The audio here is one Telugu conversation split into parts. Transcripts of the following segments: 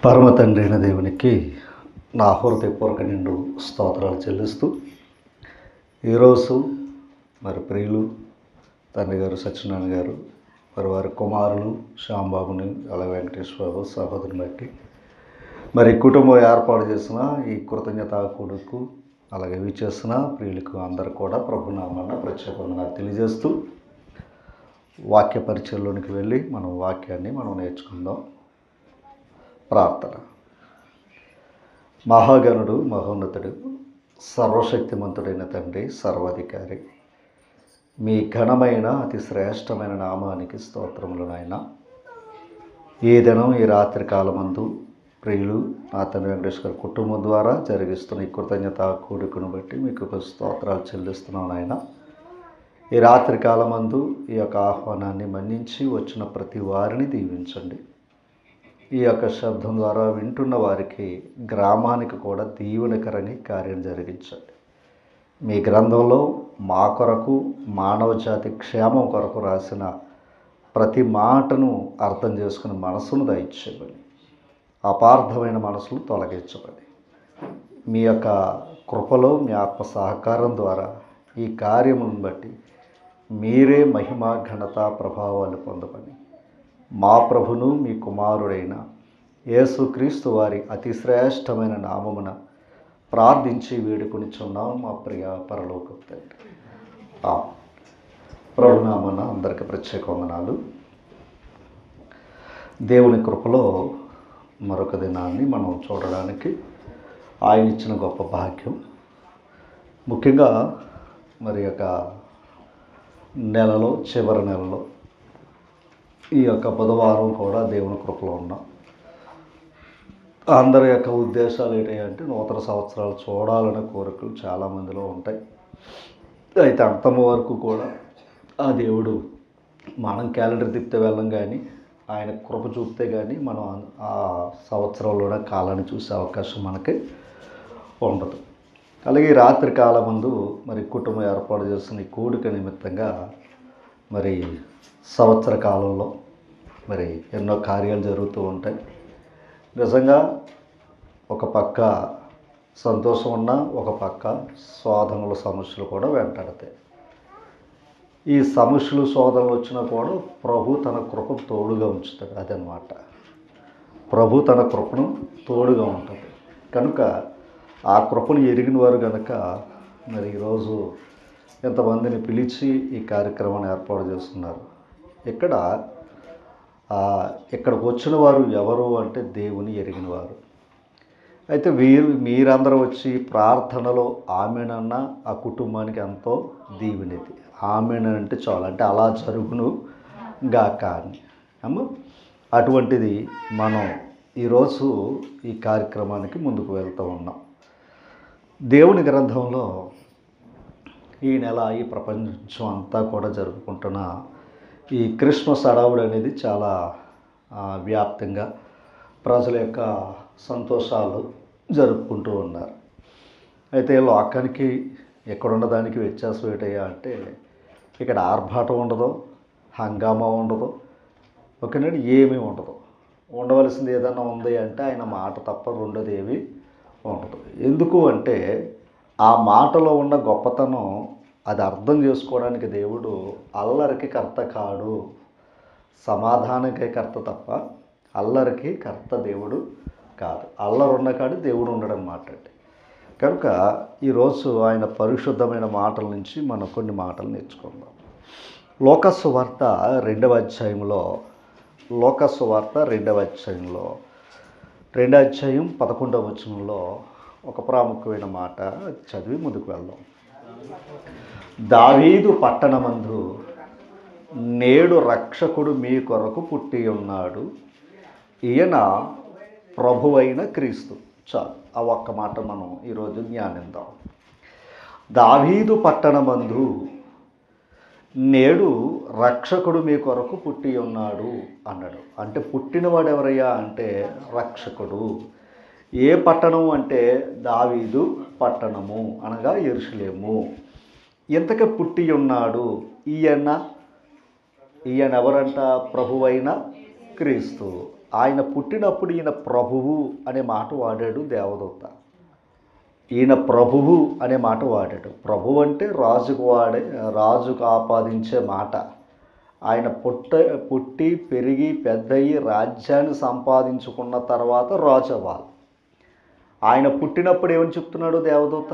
పరమ తండ్రి అయిన దేవునికి నా హృదయపూర్వక నిండు స్తోత్రాలు చెల్లిస్తూ ఈరోజు మరి ప్రియులు తండ్రి గారు సత్యనారాయణ గారు వారి కుమారులు శ్యాంబాబుని అలాగే వెంకటేశ్వరరావు సహోదరుని బట్టి మరి కుటుంబం ఏర్పాటు చేసిన ఈ కృతజ్ఞతా కూడుకు అలాగే ఇవి చేసిన ప్రియులకు అందరూ కూడా ప్రభునామాన ప్రత్యేకంగా తెలియజేస్తూ వాక్య పరిచయంలోనికి వెళ్ళి మనం వాక్యాన్ని నేర్చుకుందాం. ప్రార్థన. మహాగణుడు, మహోన్నతుడు, సర్వశక్తిమంతుడైన తండ్రి, సర్వాధికారి, మీ ఘనమైన అతి శ్రేష్టమైన నామానికి స్తోత్రములు నాయన. ఈ దినం ఈ రాత్రి కాలమందు ప్రియులు నా తండ్రి వెంకటేశ్వర కుటుంబం ద్వారా జరిగిస్తున్న ఈ కృతజ్ఞత కూడుకును బట్టి మీకు స్తోత్రాలు చెల్లిస్తున్నాం నాయన. ఈ రాత్రి కాలమందు ఈ యొక్క ఆహ్వానాన్ని మన్నించి వచ్చిన ప్రతి వారిని దీవించండి. ఈ యొక్క శబ్దం ద్వారా వింటున్న వారికి, గ్రామానికి కూడా దీవెనకరని కార్యం జరిగించండి. మీ గ్రంథంలో మా కొరకు, మానవ జాతి క్షేమం కొరకు రాసిన ప్రతి మాటను అర్థం చేసుకుని మనసును దయచేయమని, అపార్థమైన మనసులు తొలగించమని, మీ యొక్క కృపలో మీ ఆత్మ సహకారం ద్వారా ఈ కార్యమును బట్టి మీరే మహిమ, ఘనత, ప్రభావాలు పొందమని మా ప్రభును మీ కుమారుడైన యేసుక్రీస్తు వారి అతి శ్రేష్టమైన నామమున ప్రార్థించి వేడుకొనిచున్నాం మా ప్రియ పరలోకపు తండ్రి. ప్రభునామన అందరికీ ప్రత్యేక వందనాలు. దేవుని కృపలో మరొక దినాన్ని మనం చూడడానికి ఆయన ఇచ్చిన గొప్ప భాగ్యం. ముఖ్యంగా మరి యొక్క నెలలో, చివరి నెలలో ఈ యొక్క బుధవారం కూడా దేవుని కృపలో ఉన్నాం. అందరి యొక్క ఉద్దేశాలు ఏంటంటే నూతన సంవత్సరాలు చూడాలనే కోరికలు చాలామందిలో ఉంటాయి. అయితే అంతమ వరకు కూడా ఆ దేవుడు మనం క్యాలెండర్ తిప్పితే వెళ్ళం కానీ ఆయన కృప చూపితే కానీ మనం ఆ సంవత్సరంలోనే కాలాన్ని చూసే అవకాశం మనకి ఉండదు. అలాగే రాత్రి కాలమందు మరి కుటుంబం ఏర్పాటు చేస్తున్న ఈ కూడిక నిమిత్తంగా మరి సంవత్సర కాలంలో మరి ఎన్నో కార్యాలు జరుగుతూ ఉంటాయి. నిజంగా ఒక పక్క సంతోషం ఉన్నా ఒక పక్క శోధనల సమస్యలు కూడా వెంటాడతాయి. ఈ సమస్యలు, శోధనలు వచ్చినా కూడా ప్రభు తన కృపను తోడుగా ఉంచుతాడు. అదనమాట, ప్రభు తన కృపను తోడుగా ఉంటుంది. కనుక ఆ కృపను ఎరిగిన వారు కనుక మరి ఈరోజు ఎంతమందిని పిలిచి ఈ కార్యక్రమాన్ని ఏర్పాటు చేస్తున్నారు. ఇక్కడికి వచ్చిన వారు ఎవరు అంటే దేవుని ఎరిగిన వారు. అయితే మీరందరూ వచ్చి ప్రార్థనలో ఆమెనన్న ఆ కుటుంబానికి ఎంతో దీవెనిది. ఆమెనంటే చాలు, అంటే అలా జరుగును గాక అని అమ్మ. అటువంటిది మనం ఈరోజు ఈ కార్యక్రమానికి ముందుకు వెళ్తూ ఉన్నాం. దేవుని గ్రంథంలో ఈ నెల ఈ ప్రపంచం అంతా కూడా జరుపుకుంటున్న ఈ క్రిస్మస్ హడావుడి అనేది చాలా వ్యాప్తంగా ప్రజల యొక్క సంతోషాలు జరుపుకుంటూ ఉన్నారు. అయితే లోకానికి ఎక్కడ ఉన్నదానికి వ్యత్యాసం ఏంటయ్యా అంటే ఇక్కడ ఆర్భాటం ఉండదు, హంగామా ఉండదు, ఓకేనండి, ఏమీ ఉండదు. ఉండవలసింది ఏదన్నా ఉంది అంటే ఆయన మాట తప్ప రెండోది ఏమీ ఉండదు. ఎందుకు అంటే ఆ మాటలో ఉన్న గొప్పతనం అది అర్థం చేసుకోవడానికి దేవుడు అల్లరికి కర్త కాడు, సమాధానకే కర్త తప్ప అల్లరికి కర్త దేవుడు కాదు. అల్లరి ఉన్న కాడు దేవుడు ఉండడం మాట్లాడి. కనుక ఈరోజు ఆయన పరిశుద్ధమైన మాటల నుంచి మనం కొన్ని మాటలు నేర్చుకుందాం. లోకసు వార్త 2వ అధ్యాయంలో 2వ అధ్యాయం 11వ వచనంలో ఒక ప్రాముఖ్యమైన మాట చదివి ముందుకు వెళ్దాం. దావీదు పట్టణమందు నేడు రక్షకుడు మీ కొరకు పుట్టి ఉన్నాడు, ఈయన ప్రభువైన క్రీస్తు. చాలు, ఆ ఒక్క మాట మనం ఈరోజు ధ్యానిద్దాం. దావీదు పట్టణమందు నేడు రక్షకుడు మీ కొరకు పుట్టి ఉన్నాడు అన్నాడు. అంటే పుట్టినవాడు ఎవరయ్యా అంటే రక్షకుడు. ఏ పట్టణం అంటే దావీదు పట్టణము అనగా యెరూషలేము. ఇంతక పుట్టి ఉన్నాడు. ఈయన ఎవరంట? ప్రభువైన క్రీస్తు. ఆయన పుట్టినప్పుడు ఈయన ప్రభువు అనే మాట వాడాడు దేవదూత. ఈయన ప్రభువు అనే మాట వాడాడు. ప్రభువు అంటే రాజుకు ఆపాదించే మాట. ఆయన పుట్టి పెరిగి పెద్దయి రాజ్యాన్ని సంపాదించుకున్న తర్వాత రాజు అవ్వాలి. ఆయన పుట్టినప్పుడు ఏమని చెప్తున్నాడు దేవదూత?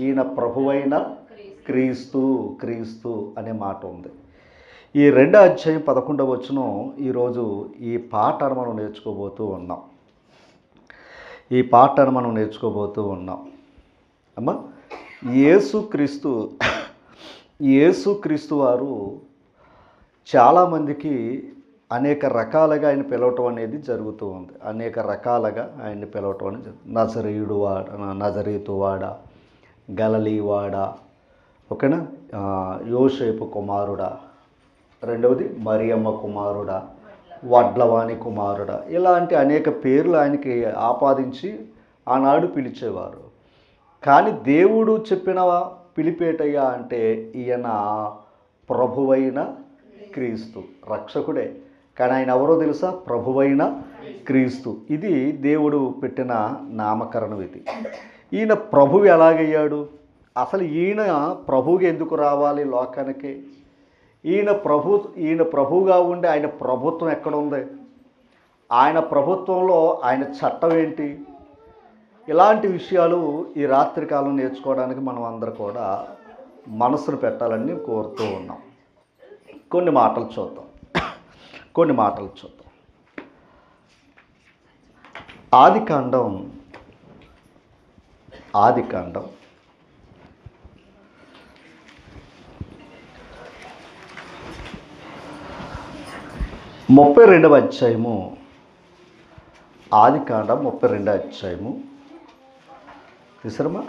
ఈయన ప్రభువైన క్రీస్తు అనే మాట ఉంది. ఈ 2వ అధ్యాయం 11వ వచనం ఈరోజు ఈ పాఠను మనం నేర్చుకోబోతూ ఉన్నాం. అమ్మా, యేసుక్రీస్తు వారు చాలామందికి అనేక రకాలుగా ఆయన పిలవటం అనేది జరుగుతూ ఉంది. అనేక రకాలుగా ఆయన్ని పిలవటం అనేది నజరేతువాడ, గలిలయవాడ, ఓకేనా, యోసేపు కుమారుడా, రెండవది మరియమ్మ కుమారుడా, వడ్లవాణి కుమారుడా, ఇలాంటి అనేక పేర్లు ఆయనకి ఆపాదించి ఆనాడు పిలిచేవారు. కానీ దేవుడు చెప్పిన పిలిపేటయ్యా అంటే ఈయన ప్రభువైన క్రీస్తు, రక్షకుడే. కానీ ఆయన ఎవరో తెలుసా? ప్రభువైన క్రీస్తు. ఇది దేవుడు పెట్టిన నామకరణం. ఇది ఈయన ప్రభువు ఎలాగయ్యాడు? అసలు ఈయన ప్రభువుగా ఎందుకు రావాలి లోకానికి? ఈయన ప్రభువుగా ఉండి ఆయన ప్రభుత్వం ఎక్కడ ఉంది? ఆయన ప్రభుత్వంలో ఆయన చట్టం ఏంటి? ఇలాంటి విషయాలు ఈ రాత్రికాలం నేర్చుకోవడానికి మనం అందరూ కూడా మనసును పెట్టాలని కోరుతూ ఉన్నాం. కొన్ని మాటలు చూద్దాం. ఆదికాండం 32వ అధ్యాయము. ఆదికాండం 32వ అధ్యాయము తీసరమ్మా.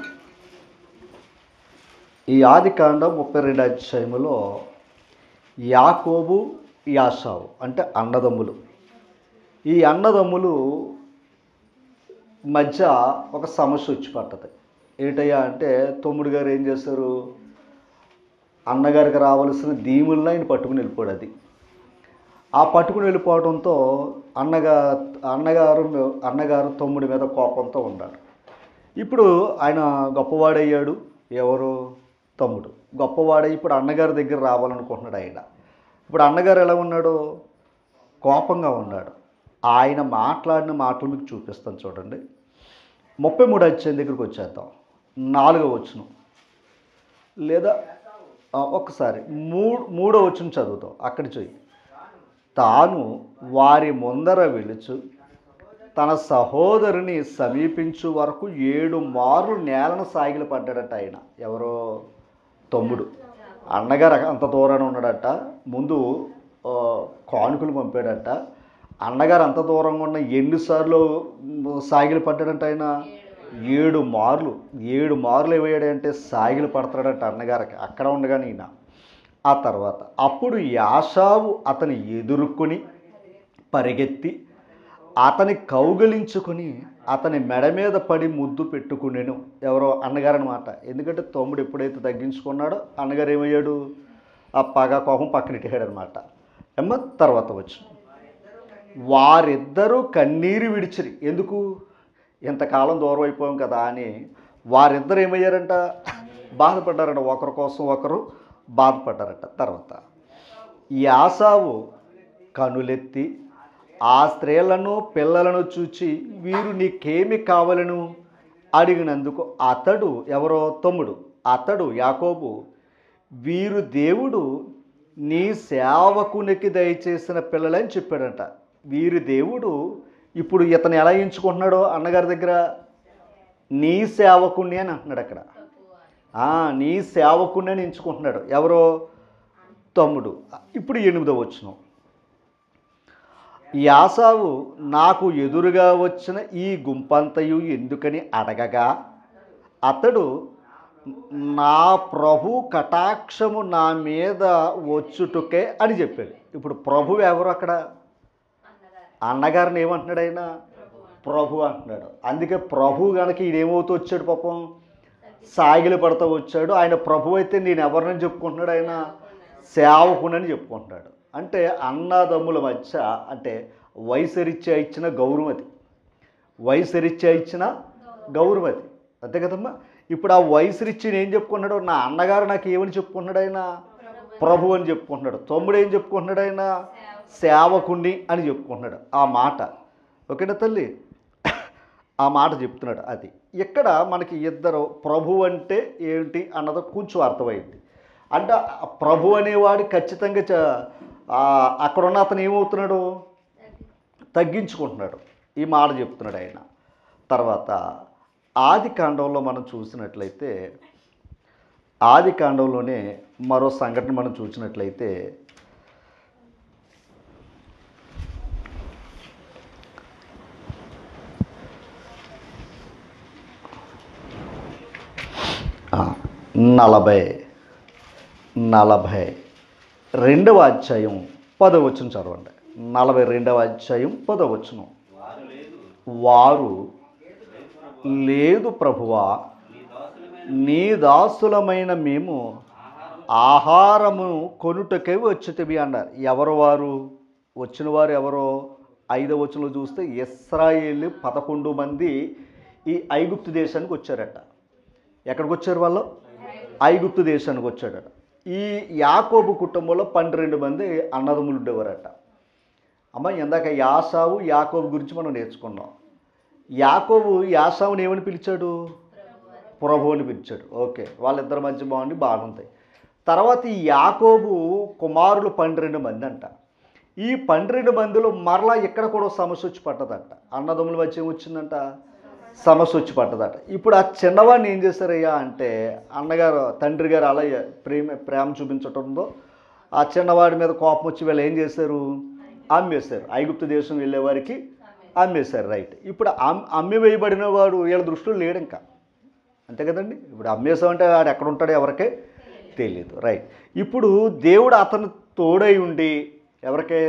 ఈ ఆదికాండం 32వ అధ్యాయములో యాకోబు, యాసావు అంటే అన్నదమ్ములు. ఈ అన్నదమ్ములు మధ్య ఒక సమస్య వచ్చి పట్టదు. ఏంటయ్యా అంటే, తమ్ముడు గారు ఏం చేస్తారు? అన్నగారికి రావాల్సిన దీవులను ఆయన పట్టుకుని వెళ్ళిపోయాడు. అది ఆ పట్టుకుని వెళ్ళిపోవడంతో అన్నగారు తమ్ముడి మీద కోపంతో ఉన్నాడు. ఇప్పుడు ఆయన గొప్పవాడయ్యాడు. ఎవరు? తమ్ముడు గొప్పవాడై ఇప్పుడు అన్నగారి దగ్గర రావాలనుకుంటున్నాడు ఆయన. ఇప్పుడు అన్నగారు ఎలా ఉన్నాడు? కోపంగా ఉన్నాడు. ఆయన మాట్లాడిన మాటలు మీకు చూపిస్తాను చూడండి. 33వ అధ్యాయం దగ్గరికి వచ్చేద్దాం. 4వ వచనం లేదా ఒక్కసారి 3వ వచనం చదువుతాం. అక్కడి చూయి. తాను వారి ముందర వెలుచు తన సహోదరుని సమీపించు వరకు 7 మార్లు నేలను సాగిలి పడ్డాడట ఆయన. ఎవరో? తమ్ముడు. అన్నగారు అంత దూరాన్ని ఉన్నాడట. ముందు కానుకలు పంపాడట. అన్నగారు అంత దూరంగా ఉన్న ఎన్నిసార్లు సాగిలి పడ్డాడంట ఆయన? 7 మార్లు. 7 మార్లు ఏమయ్యాడంటే సాగిలి పడతాడట అన్నగారికి అక్కడ ఉండగానే ఈయన. ఆ తర్వాత అప్పుడు యాసావు అతని ఎదుర్కొని పరిగెత్తి అతని కౌగిలించుకొని అతని మెడ మీద పడి ముద్దు పెట్టుకునేను. ఎవరో? అన్నగారు అనమాట. ఎందుకంటే తమ్ముడు ఎప్పుడైతే తగ్గించుకున్నాడో అన్నగారు ఏమయ్యాడు? ఆ కోపం పక్కనెట్టాడు అనమాట. తర్వాత వచ్చి వారిద్దరూ కన్నీరు విడిచిరి. ఎందుకు? ఇంతకాలం దూరం అయిపోయాం కదా అని వారిద్దరు ఏమయ్యారంట? బాధపడ్డారంట. ఒకరి కోసం ఒకరు బాధపడ్డారట. తర్వాత యాసావు కనులెత్తి ఆ స్త్రీలను పిల్లలను చూచి వీరు నీకేమి కావాలను అడిగినందుకు అతడు, ఎవరో? తమ్ముడు, అతడు యాకోబు, వీరు దేవుడు నీ సేవకునికి దయచేసిన పిల్లలని చెప్పాడంట. వీరి దేవుడు ఇప్పుడు ఇతను ఎలా ఎంచుకుంటున్నాడో అన్నగారి దగ్గర? నీ సేవకుణ్ణి అని అంటున్నాడు అక్కడ. నీ సేవకుణ్ణి అని ఎంచుకుంటున్నాడు. ఎవరో? తమ్ముడు. ఇప్పుడు 8వ వచనం. యాసావు నాకు ఎదురుగా వచ్చిన ఈ గుంపంతయు ఎందుకని అడగగా అతడు నా ప్రభు కటాక్షము నా మీద వచ్చుటకే అని చెప్పాడు. ఇప్పుడు ప్రభు ఎవరు అక్కడ? అన్నగారిని ఏమంటున్నాడు ఆయన? ప్రభు అంటున్నాడు. అందుకే ప్రభు కనుక ఈయనేమవుతూ వచ్చాడు? పాపం సాగిలి పడుతూ వచ్చాడు. ఆయన ప్రభు అయితే నేను ఎవరినని చెప్పుకుంటున్నాడు? ఆయన సేవకునని చెప్పుకుంటున్నాడు. అంటే అన్నదమ్ముల మధ్య, అంటే వయసరీత్యా ఇచ్చిన గౌరవం అది. వయసరీత్యా ఇచ్చిన గౌరవం అది, అంతే కదమ్మా. ఇప్పుడు ఆ వయసరీత్యని ఏం చెప్పుకున్నాడు? నా అన్నగారు నాకు ఏమని చెప్పుకున్నాడు? ఆయన ప్రభు అని చెప్పుకుంటున్నాడు. తమ్ముడు ఏం చెప్పుకుంటున్నాడు? ఆయన సేవకుణ్ణి అని చెప్పుకుంటున్నాడు. ఆ మాట ఓకేనా తల్లి? ఆ మాట చెప్తున్నాడు. అది ఇక్కడ మనకి ఇద్దరు ప్రభు అంటే ఏంటి అన్నది కొంచెం అర్థమైంది. అంటే ప్రభు అనేవాడు ఖచ్చితంగా అక్కడున్న అతను ఏమవుతున్నాడు? తగ్గించుకుంటున్నాడు. ఈ మాట చెప్తున్నాడు ఆయన. తర్వాత ఆది కాండంలో మనం చూసినట్లయితే, ఆది కాండంలోనే మరో సంఘటన మనం చూసినట్లయితే, నలభై 42వ అధ్యాయం 10వ వచనం చదవండి. 42వ అధ్యాయం 10వ వచనం. వారు లేదు ప్రభువా, నీ దాసులమైన మేము ఆహారము కొనుటకై వచ్చితివి అన్నారు. ఎవరు వారు? వచ్చిన వారు ఎవరో 5వ వచనంలో చూస్తే ఇశ్రాయేలు 11 మంది ఈ ఐగుప్తు దేశానికి వచ్చారట. ఎక్కడికి వచ్చారు వాళ్ళు? ఐగుప్తు దేశానికి వచ్చాడట. ఈ యాకోబు కుటుంబంలో 12 మంది అన్నదమ్ములు ఉండేవారట. అమ్మ, ఇందాక యాసావు యాకోబు గురించి మనం నేర్చుకున్నాం. యాకోబు యాసావుని ఏమని పిలిచాడు? ప్రభు అని పిలిచాడు. ఓకే, వాళ్ళిద్దరి మధ్య బాగుంది. తర్వాత ఈ యాకోబు కుమారులు 12 మంది అంట. ఈ 12 మందిలో మరలా ఇక్కడ కూడా సమస్య వచ్చి పట్టదట. అన్నదమ్ముల మధ్య ఏమొచ్చిందంట? సమస్య వచ్చి పట్టదట. ఇప్పుడు ఆ చిన్నవాడిని ఏం చేశారయ్యా అంటే, అన్నగారు తండ్రి గారు అలా ప్రేమ చూపించటంతో ఆ చిన్నవాడి మీద కోపం వచ్చి వీళ్ళు ఏం చేశారు? అమ్మేశారు. ఐగుప్తు దేశం వెళ్ళేవారికి అమ్మేశారు. రైట్. ఇప్పుడు అమ్మి వేయబడిన వాడు వీళ్ళ దృష్టిలో లేడు ఇంకా, అంతే కదండి. ఇప్పుడు అమ్మేసామంటే వాడు ఎక్కడ ఉంటాడో ఎవరికే తెలియదు. రైట్. ఇప్పుడు దేవుడు అతను తోడై ఉండి, ఎవరికే?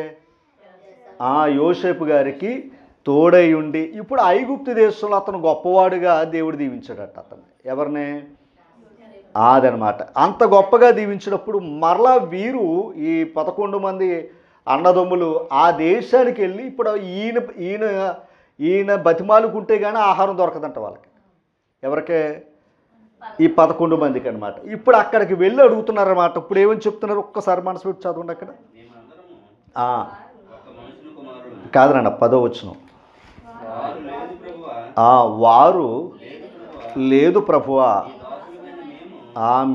యోసేపు గారికి తోడై ఉండి, ఇప్పుడు ఐగుప్తు దేశంలో అతను గొప్పవాడుగా దేవుడు దీవించాడట అతను. ఎవరిని? అదనమాట. అంత గొప్పగా దీవించినప్పుడు మరలా వీరు ఈ 11 మంది అన్నదమ్ములు ఆ దేశానికి వెళ్ళి, ఇప్పుడు ఈయన బతిమాలుకుంటే కానీ ఆహారం దొరకదంట వాళ్ళకి. ఎవరికే? ఈ 11 మందికి అనమాట. ఇప్పుడు అక్కడికి వెళ్ళి అడుగుతున్నారన్నమాట. ఇప్పుడు ఏమని చెప్తున్నారు? ఒక్కసారి మనసు పెట్టి చదవండి. అక్కడ కాదనండి, 10వ వచనం. వారు లేదు ప్రభువా,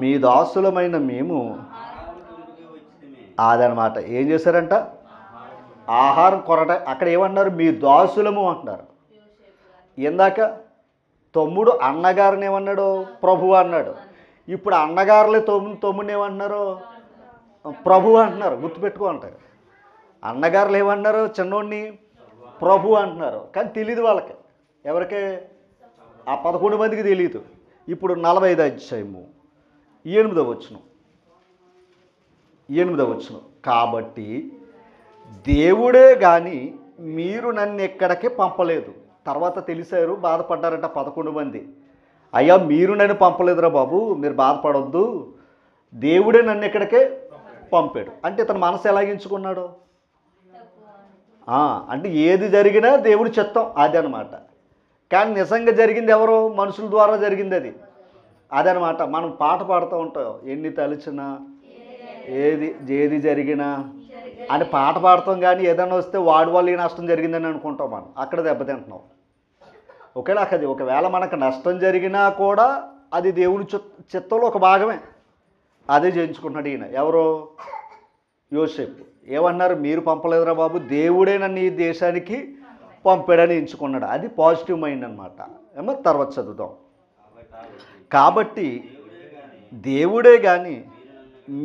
మీ దాసులమైన మేము. అదనమాట. ఏం చేశారంట? ఆహారం కొరట. అక్కడ ఏమన్నారు? మీ దాసులము అంటున్నారు. ఇందాక తమ్ముడు అన్నగారిని ఏమన్నాడు? ప్రభు అన్నాడు. ఇప్పుడు అన్నగారులే తమ్ముడిని ఏమంటున్నారు? ప్రభు అంటున్నారు. గుర్తుపెట్టుకో అంటారు. అన్నగారులు ఏమన్నారు? చిన్నోడిని ప్రభు అంటున్నారు. కానీ తెలియదు వాళ్ళకి. ఎవరికే? ఆ 11 మందికి తెలియదు. ఇప్పుడు 45వ అధ్యాయము 8వ వచనం. కాబట్టి దేవుడే కానీ మీరు నన్ను ఎక్కడికి పంపలేదు. తర్వాత తెలిసారు, బాధపడ్డారట 11 మంది. అయ్యా, మీరు నన్ను పంపలేదురా బాబు, మీరు బాధపడొద్దు, దేవుడే నన్ను ఎక్కడికే పంపాడు. అంటే ఇతను మనసు ఎలాగించుకున్నాడు? అంటే ఏది జరిగినా దేవుడి చిత్తం అది అనమాట. కానీ నిజంగా జరిగింది ఎవరో? మనుషుల ద్వారా జరిగింది అది. అదనమాట. మనం పాట పాడుతూ ఉంటాం, ఎన్ని తలిచినా ఏది జరిగినా అని పాట పాడతాం. కానీ ఏదైనా వస్తే వాడి వల్ల ఈ నష్టం జరిగిందని అనుకుంటాం. మనం అక్కడ దెబ్బతింటున్నాం. ఒకవేళ మనకు నష్టం జరిగినా కూడా అది దేవుని చిత్తంలో ఒక భాగమే. అదే చేయించుకుంటున్నాడు ఈయన. ఎవరో? యోసేపు. ఏమన్నారు? మీరు పంపలేదురా బాబు, దేవుడే నన్ను ఈ దేశానికి పంపాడని ఎంచుకున్నాడు. అది పాజిటివ్ మైండ్ అనమాట. ఏమో తర్వాత చదువుదాం. కాబట్టి దేవుడే కానీ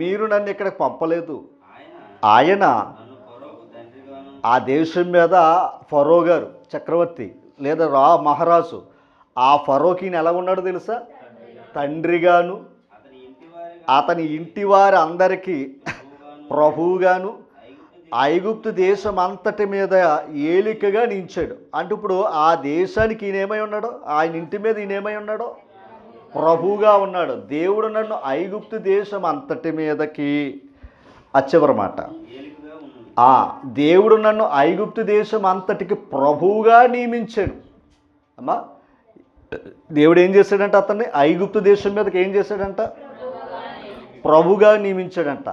మీరు నన్ను ఇక్కడికి పంపలేదు. ఆయన ఆ దేశం మీద ఫరో గారు చక్రవర్తి లేదా మహారాజు. ఆ ఫరోకి ఎలా ఉన్నాడో తెలుసా? తండ్రిగాను, అతని ఇంటి వారి అందరికీ ప్రభువుగాను, ఐగుప్తు దేశం అంతటి మీద ఏలికగా నిలిచాడు. అంటే ఇప్పుడు ఆ దేశానికి ఈయనేమై ఉన్నాడో, ఆయన ఇంటి మీద ఈయనేమై ఉన్నాడో? ప్రభువుగా ఉన్నాడు. దేవుడు నన్ను ఐగుప్తు దేశం అంతటి మీదకి, చివరమాట, దేవుడు నన్ను ఐగుప్తు దేశం అంతటికి ప్రభువుగా నియమించాడు. అమ్మా, దేవుడు ఏం చేశాడంట? అతన్ని ఐగుప్తు దేశం మీదకి ఏం చేశాడంట? ప్రభుగా నియమించాడంట.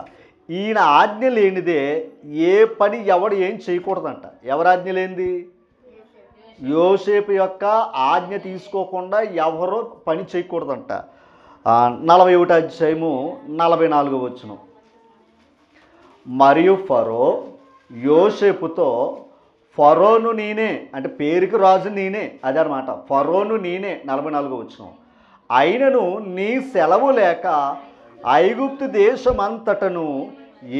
ఈయన ఆజ్ఞ లేనిదే ఏ పని ఎవడు ఏం చేయకూడదంట. ఎవరి ఆజ్ఞ లేనిది? యోసేపు యొక్క ఆజ్ఞ తీసుకోకుండా ఎవరు పని చేయకూడదంట. 41వ అధ్యాయము 44వ వచనం. మరియు ఫరో యోసేపుతో, ఫరోను నేనే, అంటే పేరుకి రాజు నేనే, అదనమాట. ఫరోను నేనే, 44వ వచనం. అయినను నీ సెలవు లేక ఐగుప్తు దేశమంతటను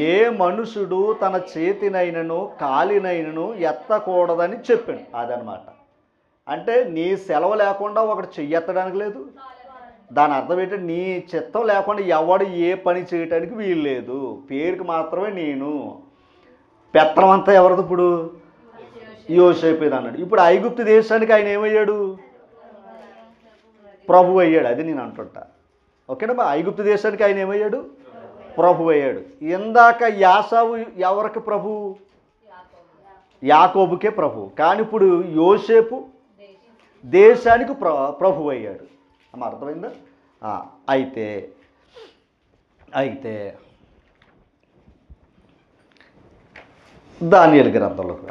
ఏ మనుషుడు తన చేతినైనను కాలినైనను ఎత్తకూడదని చెప్పాను. అదనమాట. అంటే నీ సెలవు లేకుండా ఒకటి చెయ్యెత్తడానికి లేదు. దాని అర్థం ఏంటంటే నీ చిత్తం లేకుండా ఎవడు ఏ పని చేయటానికి వీలు లేదు. పేరుకి మాత్రమే నేను. పెత్తనం అంతా ఎవరిది? ఇప్పుడు యోసేపుది అన్నాడు. ఇప్పుడు ఐగుప్తు దేశానికి ఆయన ఏమయ్యాడు? ప్రభు అయ్యాడు. అది నేను అంటుంటా. ఓకేనా? ఐగుప్తు దేశానికి ఆయన ఏమయ్యాడు? ప్రభు అయ్యాడు. ఇందాక యాసావు ఎవరికి ప్రభు? యాకోబుకే ప్రభు. కానీ ఇప్పుడు యోసేపు దేశానికి ప్రభు అయ్యాడు. అమ్మ, అర్థమైందా? అయితే దానియేలు గ్రంథంలోకి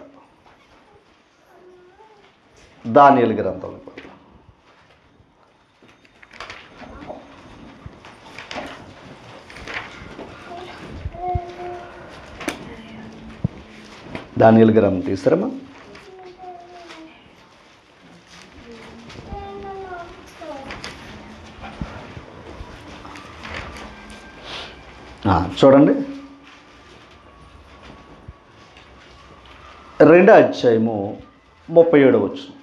దానియేలు గ్రంథం తీస్తారమ్మా. చూడండి, 2వ అధ్యాయము 37వ వచనం.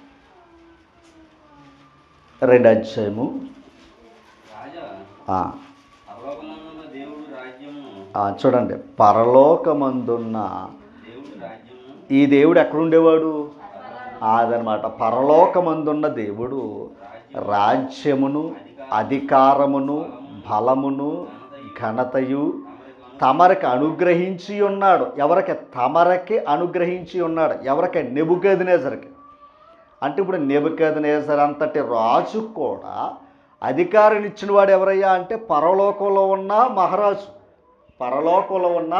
2వ అధ్యాయము చూడండి. పరలోకమందున్న ఈ దేవుడు ఎక్కడుండేవాడు? అదనమాట. పరలోకమందున్న దేవుడు రాజ్యమును, అధికారమును, బలమును, ఘనతయు తమరికి అనుగ్రహించి ఉన్నాడు. ఎవరికి? తమరికి అనుగ్రహించి ఉన్నాడు. ఎవరికి? నెబుకద్నెజరుకి. అంటే ఇప్పుడు నెబుకద్నెజరు అంతటి రాజు కూడా అధికారం ఇచ్చిన వాడు ఎవరయ్యా అంటే పరలోకంలో ఉన్న మహారాజు. పరలోకంలో ఉన్న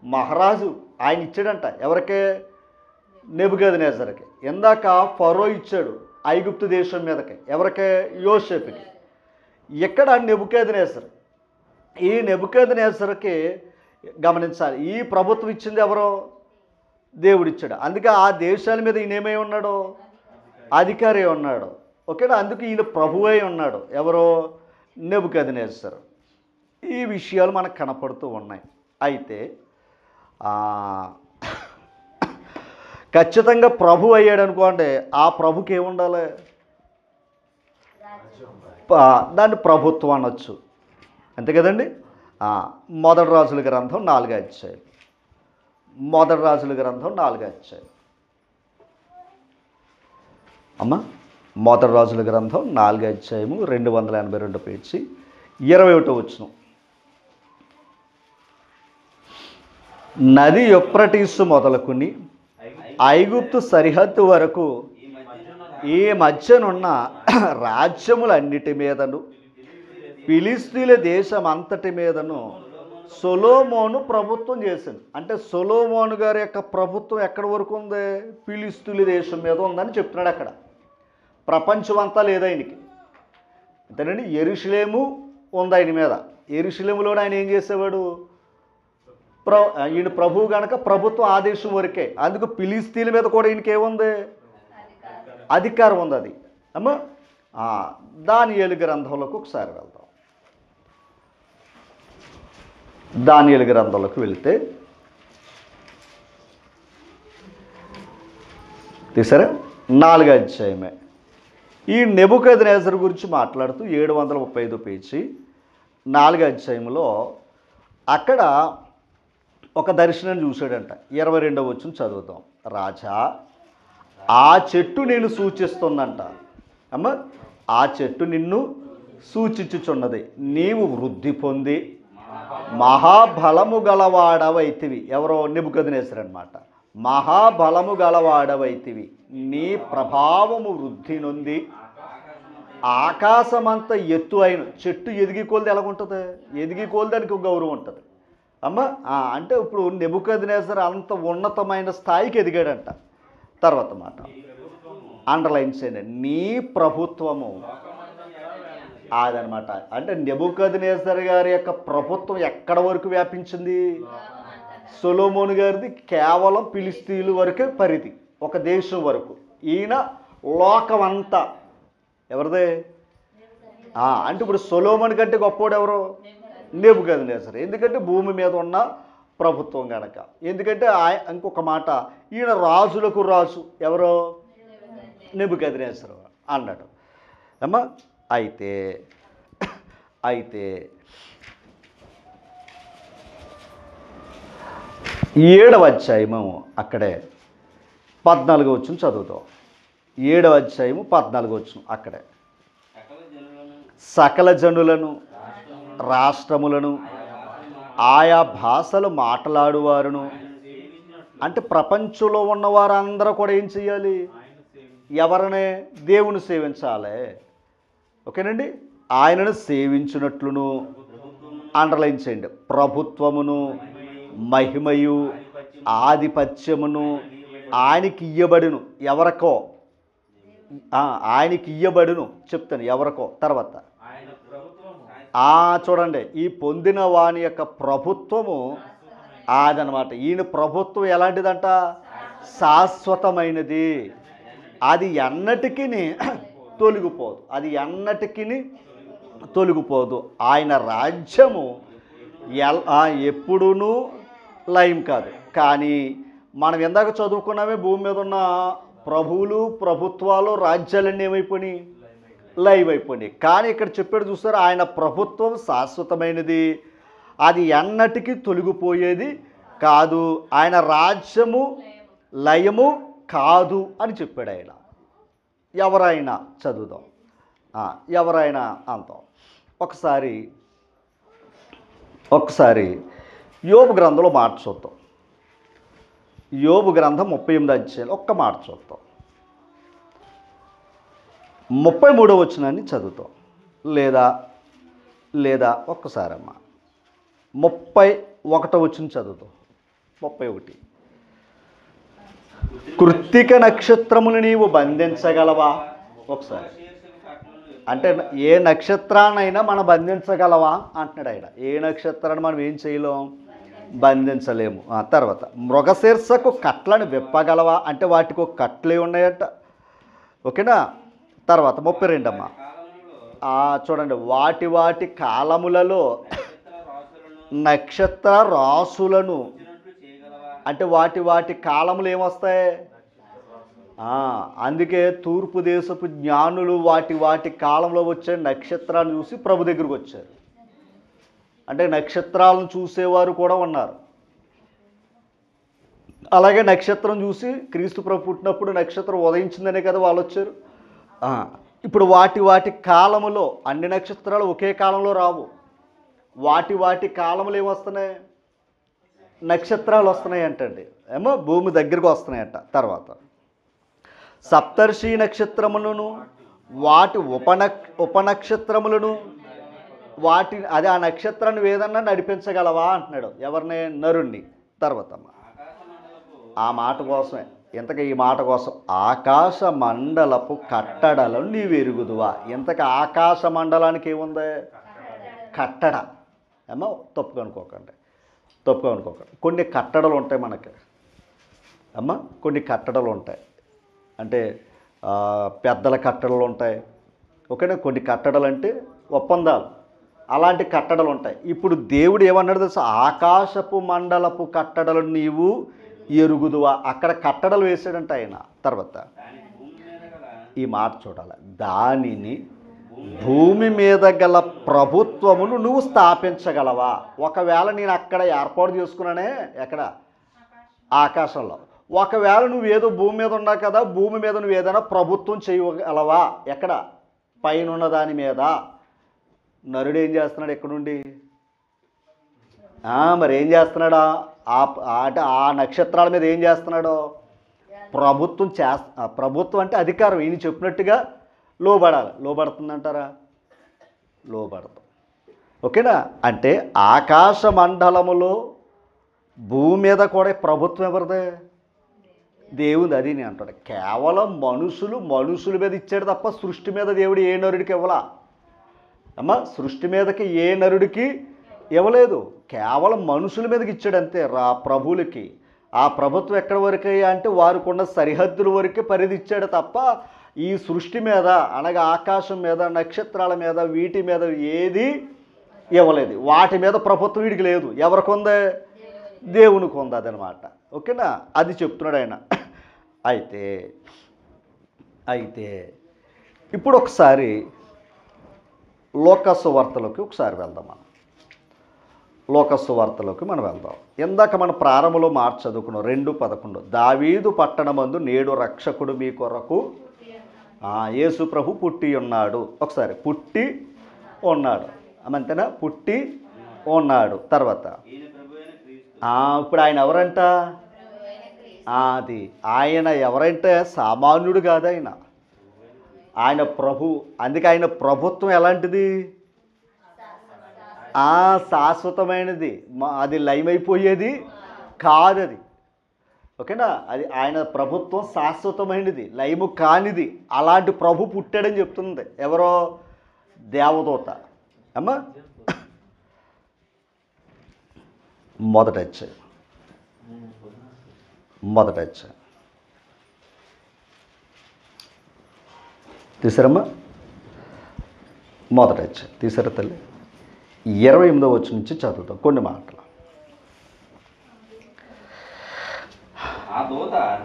మహారాజు ఆయన ఇచ్చాడంట. ఎవరికి? నెబుకద్నెజరుకి. ఇందాక ఫరో ఇచ్చాడు ఐగుప్తు దేశం మీదకి. ఎవరికి? యోసేపుకి. ఇక్కడ నెబుకద్నెజరు. ఈ నెబుకద్నెజరుకి గమనించాలి, ఈ ప్రభుత్వం ఇచ్చింది ఎవరో? దేవుడిచ్చాడు. అందుకే ఆ దేశాల మీద ఈయనేమై ఉన్నాడు? అధికారి ఉన్నాడు. ఓకేనా? అందుకు ఈయన ప్రభువై ఉన్నాడు. ఎవరో? నెబుకద్నెజరు. ఈ విషయాలు మనకు కనపడుతూ ఉన్నాయి. అయితే ఖచ్చితంగా ప్రభు అయ్యాడు అనుకోండి, ఆ ప్రభుకి ఏముండాలి? దాన్ని ప్రభుత్వం అనొచ్చు. అంతే కదండి. మొదటి రాజుల గ్రంథం 4వ అధ్యాయం. మొదటి రాజుల గ్రంథం 4వ అధ్యాయం. అమ్మ, మొదటి రాజుల గ్రంథం 4వ అధ్యాయము 282 పేజీ 21వ వచనం. నది యూఫ్రటీసు మొదలుకుని ఐగుప్తు సరిహద్దు వరకు ఈ మధ్యనున్న రాజ్యములన్నిటి మీదను ఫిలిస్తీన్ల దేశం అంతటి మీదను సొలొమోను ప్రభుత్వం చేసింది. అంటే సొలొమోను గారి యొక్క ప్రభుత్వం ఎక్కడి వరకు ఉంది? ఫిలిస్తీన్ల దేశం మీద ఉందని చెప్తున్నాడు. అక్కడ ప్రపంచం అంతా లేదు ఆయనకి. అంతేనండి. యెరూషలేము ఉంది ఆయన మీద. యెరూషలేములో ఆయన ఏం చేసేవాడు? ఈయన ప్రభువు కనుక ప్రభుత్వం ఆ దేశం వరకే. అందుకు ఫిలిస్తీన్ల మీద కూడా ఈయనకి ఏముంది? అధికారం ఉంది. అది అమ్మ, దానియేలు గ్రంథంలోకి ఒకసారి వెళ్దాం. దానియేలు గ్రంథంలోకి వెళితే తీసారా? 4వ అధ్యాయమే. ఈ నెబుకద్నెజరు గురించి మాట్లాడుతూ 735 పేజీ 4వ అధ్యాయంలో అక్కడ ఒక దర్శనం చూశాడంట. 22వ వచనం చదువుతాం. రాజా, ఆ చెట్టు నేను సూచిస్తుందంట. అమ్మ, ఆ చెట్టు నిన్ను సూచించుచున్నది. నీవు వృద్ధి పొంది మహాబలము గలవాడవైతివి. ఎవరో నెబుకద్నెజరు అన్నమాట. మహాబలము గలవాడవైతివి, నీ ప్రభావము వృద్ధి నొంది ఆకాశమంత ఎత్తు అయిన. చెట్టు ఎదిగి కొలిది ఎలాగుంటుంది? ఎదిగి కొలిదానికి గౌరవం ఉంటుంది అమ్మ. అంటే ఇప్పుడు నెబుకద్నెజరు అంత ఉన్నతమైన స్థాయికి ఎదిగాడంట. తర్వాత మాట అండర్లైన్ చేయండి, నీ ప్రభుత్వము. అదనమాట. అంటే నెబుకద్నెజరు గారి యొక్క ప్రభుత్వం ఎక్కడ వరకు వ్యాపించింది? సొలొమోను గారిది కేవలం ఫిలిస్తీన్ల వరకే పరిధి, ఒక దేశం వరకు. ఈయన లోకం అంతా ఎవరిదే? అంటే ఇప్పుడు సొలొమోను కంటే గొప్పవాడు ఎవరు? నెబుకద్నెజరు. ఎందుకంటే భూమి మీద ఉన్న ప్రభుత్వం కనుక. ఎందుకంటే ఇంకొక మాట, ఈయన రాజులకు రాజు. ఎవరో? నెబుకద్నెజరు అన్నాడు అమ్మా. అయితే 7వ అధ్యాయము అక్కడే 14వ వచనం చదువుతాం. 7వ అధ్యాయము 14వ వచనం అక్కడే, సకల జనులను, రాష్ట్రములను, ఆయా భాషలు మాట్లాడువారును. అంటే ప్రపంచంలో ఉన్న వారందరూ కూడా ఏం చేయాలి? ఎవరినే? దేవుని సేవించాలి. ఓకేనండి. ఆయనను సేవించినట్లును, అండర్లైన్ చేయండి, ప్రభుత్వమును, మహిమయు, ఆధిపత్యమును ఆయనకి ఇయ్యబడును. ఎవరికో? ఆయనకి ఇయ్యబడును. చెప్తాను ఎవరికో. తర్వాత చూడండి, ఈ పొందిన వాని యొక్క ప్రభుత్వము అదనమాట. ఈయన ప్రభుత్వం ఎలాంటిదంట? శాశ్వతమైనది. అది ఎన్నటికీ తొలగిపోదు. అది ఎన్నటికీ తొలగిపోదు. ఆయన రాజ్యము ఎప్పుడూనూ లయం కాదు. కానీ మనం ఇందాక చదువుకున్నామే, భూమి మీద ఉన్న ప్రభువులు, ప్రభుత్వాలు, రాజ్యాలన్నీ ఏమైపోయినాయి? లైవ్ అయిపోయినాయి. కానీ ఇక్కడ చెప్పాడు చూస్తారు, ఆయన ప్రభుత్వం శాశ్వతమైనది, అది ఎన్నటికీ తొలగిపోయేది కాదు, ఆయన రాజ్యము లయము కాదు అని చెప్పాడు ఆయన. ఎవరైనా చదువుదాం, ఎవరైనా అంటాం. ఒకసారి యోబు గ్రంథంలో మాట చూద్దాం. యోబు గ్రంథం 38వ అధ్యాయం ఒక్క మాట చూద్దాం. 33వ వచనాన్ని చదువుతాం. లేదా ఒక్కసారమ్మా 31వ వచనం చదువుతాం. 31. కృత్తిక నక్షత్రమును నీవు బంధించగలవా? ఒకసారి అంటే ఏ నక్షత్రాన్నైనా మనం బంధించగలవా అంటున్నాడు ఆయన. ఏ నక్షత్రాన్ని మనం ఏం చేయలేం? బంధించలేము. తర్వాత మృగశీర్షకు కట్లను విప్పగలవా? అంటే వాటికి ఒక కట్లే ఉన్నాయట. ఓకేనా? తర్వాత 32 అమ్మా చూడండి, వాటి కాలములలో నక్షత్ర రాసులను, అంటే వాటి కాలములు ఏమొస్తాయి? అందుకే తూర్పు దేశపు జ్ఞానులు వాటి కాలంలో వచ్చే నక్షత్రాన్ని చూసి ప్రభు దగ్గరికి వచ్చారు. అంటే నక్షత్రాలను చూసేవారు కూడా ఉన్నారు. అలాగే నక్షత్రం చూసి క్రీస్తు ప్రభు పుట్టినప్పుడు నక్షత్రం ఉదయించిందనే కదా వాళ్ళు వచ్చారు. ఇప్పుడు వాటి కాలములో అన్ని నక్షత్రాలు ఒకే కాలంలో రావు. వాటి కాలములు ఏమొస్తున్నాయి? నక్షత్రాలు వస్తున్నాయి అంటండి. ఏమో భూమి దగ్గరకు వస్తున్నాయంట. తర్వాత సప్తర్షి నక్షత్రములను, వాటి ఉపనక్షత్రములను, అదే ఆ నక్షత్రాన్ని ఏదన్నా నడిపించగలవా అంటున్నాడు. ఎవరిని? నరుణ్ణి. తర్వాత ఆ మాట కోసమే, ఇంతక ఈ మాట కోసం, ఆకాశ మండలపు కట్టడలను నీవు ఎరుగుదువా? ఇంతక ఆకాశ మండలానికి ఏముంది? కట్టడ. ఏమో తప్పుగా అనుకోకండి. కొన్ని కట్టడలు ఉంటాయి మనకి అమ్మ. కొన్ని కట్టడలు ఉంటాయి. అంటే పెద్దల కట్టడలు ఉంటాయి. ఓకేనా? కొన్ని కట్టడలు అంటే ఒప్పందాలు, అలాంటి కట్టడలు ఉంటాయి. ఇప్పుడు దేవుడు ఏమన్నాడు తెలుసా? ఆకాశపు మండలపు కట్టడలు నీవు ఎరుగుదువా? అక్కడ కట్టడలు వేసాడంట ఆయన. తర్వాత ఈ మాట చూడాలి, దానిని భూమి మీద గల ప్రభుత్వమును నువ్వు స్థాపించగలవా? ఒకవేళ నేను అక్కడ ఏర్పాటు చేసుకున్నానే, ఎక్కడ? ఆకాశంలో. ఒకవేళ నువ్వేదో భూమి మీద ఉన్నావు కదా, భూమి మీద నువ్వు ఏదైనా ప్రభుత్వం చేయగలవా? ఎక్కడ? పైన ఉన్న దాని మీద. నరుడు ఏం చేస్తున్నాడు? ఎక్కడుండి? మరి ఏం చేస్తున్నాడు? అంటే ఆ నక్షత్రాల మీద ఏం చేస్తున్నాడు? ప్రభుత్వం అంటే అధికారం. ఈయన చెప్పినట్టుగా లోబడాలి. లోబడుతుందంటారా? లోబడతాం. ఓకేనా? అంటే ఆకాశ మండలములో భూమి మీద కూడా ప్రభుత్వం ఎవరిదే? దేవుడు. అది నేను అంటాడు. కేవలం మనుషుల మీద ఇచ్చాడు తప్ప సృష్టి మీద దేవుడు ఏ నరుడికి ఇవ్వలా. సృష్టి మీదకి ఏ నరుడికి ఇవ్వలేదు. కేవలం మనుషుల మీదకి ఇచ్చాడు అంతే. ప్రభువులకి ఆ ప్రభుత్వం ఎక్కడి వరకు అంటే వారికి ఉన్న సరిహద్దుల వరకే పరిధి ఇచ్చాడు తప్ప ఈ సృష్టి మీద అనగా ఆకాశం మీద నక్షత్రాల మీద వీటి మీద ఏది ఇవ్వలేదు. వాటి మీద ప్రభుత్వం వీడికి లేదు. ఎవరికి ఉందే? దేవునికి ఉంది. అదనమాట. ఓకేనా? అది చెప్తున్నాడు ఆయన. అయితే ఇప్పుడు ఒకసారి లోకాసు వార్తలోకి ఒకసారి వెళ్దాం. లోకాసు వార్తలోకి మనం వెళ్దాం. ఇందాక మన ప్రారంభంలో మార్చి చదువుకున్నాం 2:11. దావీదు పట్టణమందు నేడు రక్షకుడు మీ కొరకు యేసు ప్రభు పుట్టి ఉన్నాడు. ఒకసారి పుట్టి ఉన్నాడు. అంతేనా? పుట్టి ఉన్నాడు. తర్వాత ఇప్పుడు ఆయన ఎవరంట? అది ఆయన ఎవరంటే సామాన్యుడు కాదు. ఆయన ప్రభు. అందుకే ఆయన ప్రభుత్వం ఎలాంటిది? శాశ్వతమైనది. అది లయమైపోయేది కాదు. అది ఓకేనా? అది ఆయన ప్రభుత్వం శాశ్వతమైనది, లయము కానిది. అలాంటి ప్రభు పుట్టాడని చెప్తుంది. ఎవరో? దేవదూత. మొదట తీసారమ్మా? మొదట తీసారా తల్లి? 28వ వచనం నుంచి చదువుతాం కొన్ని మాటలు.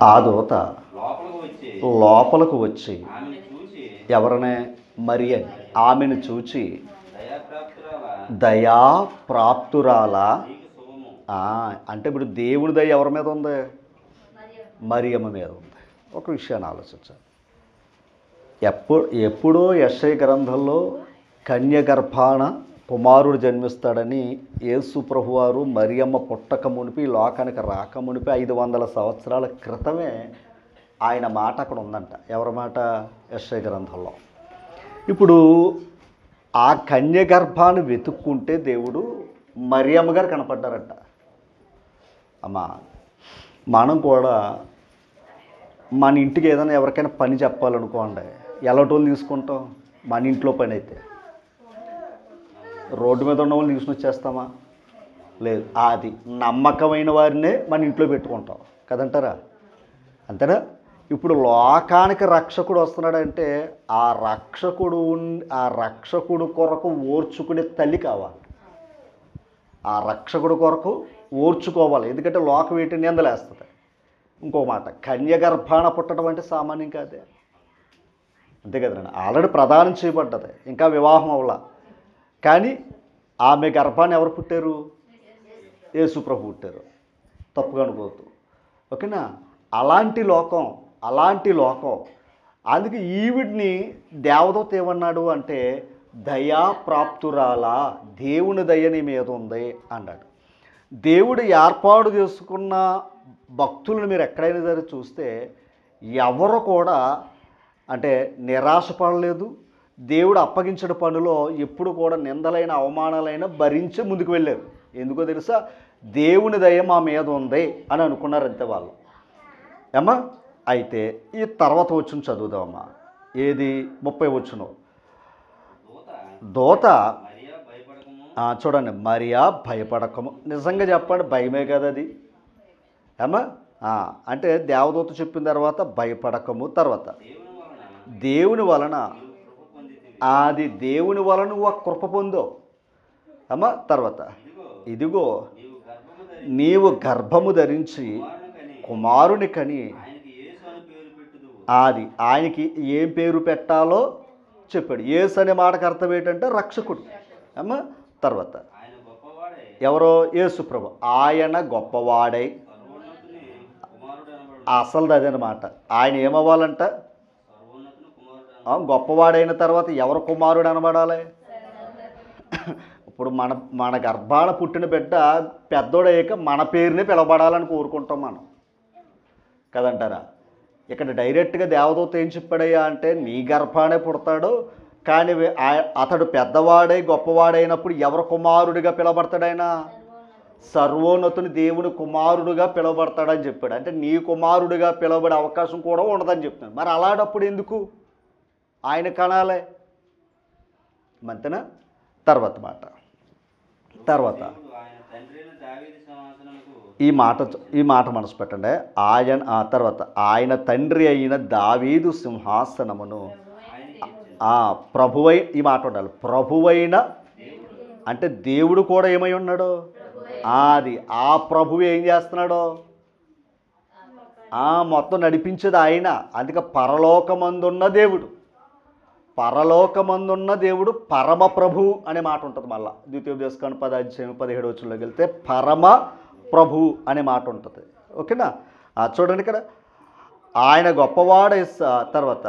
ఆ దూత లోపలకు వచ్చి ఎవరనే? మరియని. ఆమెను చూచి దయాప్రాప్తురాలా. అంటే ఇప్పుడు దేవుని దయ ఎవరి మీద ఉంది? మరియమ్మ మీద ఉంది. ఒక విషయాన్ని ఆలోచించాలి. ఎప్పుడో యెషయా గ్రంథంలో కన్యగర్భాన కుమారుడు జన్మిస్తాడని యేసు ప్రభువారు మరియమ్మ పుట్టక మునిపి లోకానికి రాక మునిపి 500 సంవత్సరాల క్రితమే ఆయన మాట అక్కడ ఉందంట. ఎవరి మాట? యెషయా గ్రంథంలో. ఇప్పుడు ఆ కన్యగర్భాన్ని వెతుక్కుంటే దేవుడు మరియమ్మ గారు కనపడ్డారంట. మనం కూడా మన ఇంటికి ఏదైనా ఎవరికైనా పని చెప్పాలనుకోండి, ఎలాంటి తీసుకుంటాం? మన ఇంట్లో పని అయితే రోడ్డు మీద ఉన్న వాళ్ళు తీసుకుని వచ్చేస్తామా? లేదు. అది నమ్మకమైన వారినే మన ఇంట్లో పెట్టుకుంటాం కదంటారా? అంతేనా? ఇప్పుడు లోకానికి రక్షకుడు వస్తున్నాడంటే ఆ రక్షకుడు కొరకు ఓర్చుకునే తల్లి కావాలి. ఆ రక్షకుడు కొరకు ఓర్చుకోవాలి. ఎందుకంటే లోకం వీటిని నిందలేస్తుంది. ఇంకో మాట, కన్యగర్భాన పుట్టడం అంటే సామాన్యం కాదే. అంతే కదండి. ఆల్రెడీ ప్రదానం చేయబడ్డది, ఇంకా వివాహం అవ్వాల. కానీ ఆమె గర్భాన్ని ఎవరు పుట్టారు? యేసు ప్రభు పుట్టారు. తప్పుగా అనుకోవద్దు. ఓకేనా? అలాంటి లోకం. అందుకే ఈవిడ్ని దేవదూత ఏమన్నాడు అంటే దయాప్రాప్తురాలా, దేవుని దయ నీ మీద ఉంది అన్నాడు. దేవుడు ఏర్పాటు చేసుకున్న భక్తులను మీరు ఎక్కడైనా సరే చూస్తే ఎవరు కూడా అంటే నిరాశపడలేదు. దేవుడు అప్పగించిన పనిలో ఎప్పుడు కూడా నిందలైన అవమానాలైనా భరించి ముందుకు వెళ్ళారు. ఎందుకో తెలుసా? దేవుని దయ మా మీద ఉంది అని అనుకున్నారు అంతే వాళ్ళు. అయితే ఈ తర్వాత వచ్చిన చదువుదామమ్మా. ఏది? 30 వచనం. దూత చూడండి, మరియా భయపడకము. నిజంగా చెప్పండి, భయమే కదా అది. అంటే దేవదూత చెప్పిన తర్వాత భయపడకము. తర్వాత దేవుని వలన నువ్వు ఆ కృప పొందో. తర్వాత ఇదిగో నీవు గర్భము ధరించి కుమారుని కని ఆయనకి ఏం పేరు పెట్టాలో చెప్పాడు. యేసు అనే మాటకు అర్థం ఏంటంటే రక్షకుడు. తర్వాత ఎవరో? యేసు ప్రభు. ఆయన గొప్పవాడై, అసలు అదనమాట. ఆయన ఏమవ్వాలంట? గొప్పవాడైన తర్వాత ఎవరు కుమారుడు అనబడాలి? ఇప్పుడు మన గర్భాన పుట్టిన బిడ్డ పెద్దోడయ్యాక మన పేరునే పిలవబడాలని కోరుకుంటాం మనం కదంటారా. ఇక్కడ డైరెక్ట్గా దేవదూత ఏం చెప్పాడయ్యా అంటే నీ గర్భానే పుడతాడు, కానీ అతడు పెద్దవాడై గొప్పవాడైనప్పుడు ఎవరు కుమారుడిగా పిలవబడతాడైనా సర్వోన్నతుని దేవుని కుమారుడుగా పిలువబడతాడని చెప్పాడు. అంటే నీ కుమారుడిగా పిలువబడే అవకాశం కూడా ఉండదని చెప్తున్నాడు. మరి అలాంటప్పుడు ఎందుకు ఆయన కనాలే మంతేనా. తర్వాత ఈ మాట మనసు పెట్టండి. తర్వాత ఆయన తండ్రి అయిన దావీదు సింహాసనమును ప్రభువై, ఈ మాట ఉండాలి, ప్రభువైన అంటే దేవుడు కూడా ఏమై ఉన్నాడు, అది ఆ ప్రభువు ఏం చేస్తున్నాడో మొత్తం నడిపించేది ఆయన. అందుకే పరలోకమందున్న దేవుడు పరమ ప్రభు అనే మాట ఉంటుంది. మళ్ళీ ద్వితీయోపదేశకాండ 10:17 వెళ్తే పరమ ప్రభు అనే మాట ఉంటుంది. ఓకేనా. చూడండి ఇక్కడ ఆయన గొప్పవాడై తర్వాత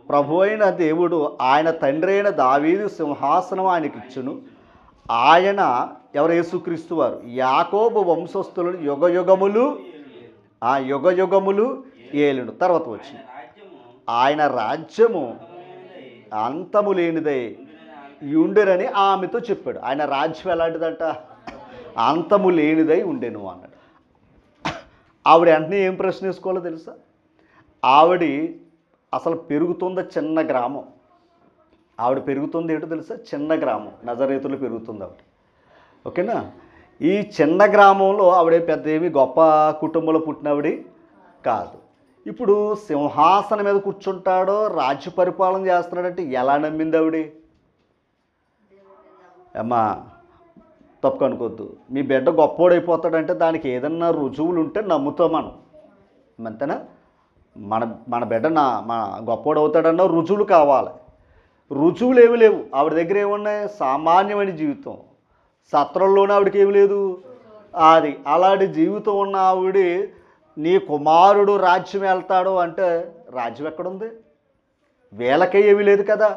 ప్రభు అయిన దేవుడు ఆయన తండ్రి అయిన దావీదు సింహాసనం ఆయనకి ఇచ్చును. ఆయన ఎవరు యేసుక్రీస్తు వారు యాకోబు వంశస్థులను యుగయుగములు ఏలును. తర్వాత వచ్చి ఆయన రాజ్యము అంతము లేనిదై ఉండెనని ఆమెతో చెప్పాడు. ఆయన రాజ్యం ఎలాంటిదంట, అంతము లేనిదై ఉండెను అన్నాడు. ఆవిడ వెంటనే ఏం ప్రశ్న వేసుకోవాలో తెలుసా. ఆవిడ అసలు పెరుగుతుందా చిన్న గ్రామం, ఆవిడ పెరుగుతుంది ఏంటో తెలుసా, చిన్న గ్రామం నజరేతులో పెరుగుతుంది ఆవిడ. ఓకేనా. ఈ చిన్న గ్రామంలో ఆవిడ పెద్ద ఏమి గొప్ప కుటుంబంలో పుట్టినవిడి కాదు. ఇప్పుడు సింహాసనం మీద కూర్చుంటాడో రాజ్య పరిపాలన చేస్తున్నాడంటే ఎలా నమ్మింది ఆవిడ. అమ్మా తప్పు అనుకోవద్దు, మీ బిడ్డ గొప్పోడైపోతాడంటే దానికి ఏదన్నా రుజువులు ఉంటే నమ్ముతాం మనం అంతేనా. మన బిడ్డ గొప్పోడవుతాడన్న రుజువులు కావాలి. రుజువులు ఏమి లేవు ఆవిడ దగ్గర. ఏమున్నాయి, సామాన్యమైన జీవితం. సత్రంలోనే ఆవిడకి ఏమి లేదు. అది అలాంటి జీవితం ఉన్న ఆవిడ నీ కుమారుడు రాజ్యం వెళ్తాడు అంటే రాజ్యం ఎక్కడుంది, వీళ్ళకే ఏమీ లేదు కదా,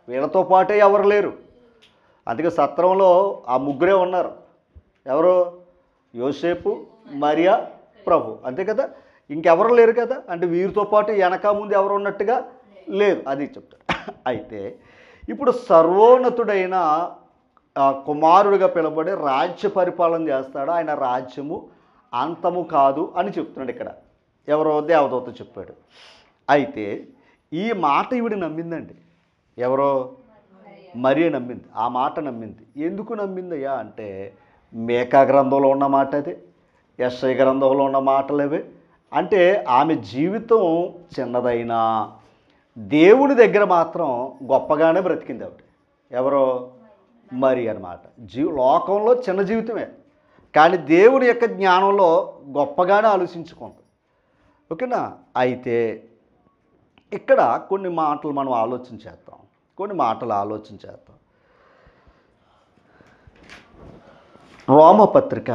వీళ్ళతో పాటే ఎవరు లేరు. అందుకే సత్రంలో ఆ ముగ్గురే ఉన్నారు. ఎవరు, యోసేపు, మరియా, ప్రభు, అంతే కదా, ఇంకెవరు లేరు కదా. అంటే వీరితో పాటు వెనక ముందు ఎవరు ఉన్నట్టుగా లేరు, అది చెప్తారు. అయితే ఇప్పుడు సర్వోన్నతుడైన కుమారుడిగా పిలువబడి రాజ్య పరిపాలన చేస్తాడు. ఆయన రాజ్యము అంతము కాదు అని చెప్తున్నాడు ఇక్కడ. ఎవరో దేవదూత చెప్పాడు. అయితే ఈ మాట ఈవిడ నమ్మిందండి. ఎవరో మరియ నమ్మింది, ఆ మాట నమ్మింది. ఎందుకు నమ్మిందయ్యా అంటే మేకా గ్రంథంలో ఉన్న మాట అది, యెషయా గ్రంథంలో ఉన్న మాటలు అవి. అంటే ఆమె జీవితం చిన్నదైనా దేవుని దగ్గర మాత్రం గొప్పగానే బ్రతికింది ఆవిడ. ఎవరో మరి అన్నమాట. లోకంలో చిన్న జీవితమే, కానీ దేవుని యొక్క జ్ఞానంలో గొప్పగానే ఆలోచించుకుంటాం. ఓకేనా. అయితే ఇక్కడ కొన్ని మాటలు మనం ఆలోచన చేద్దాం. రోమపత్రిక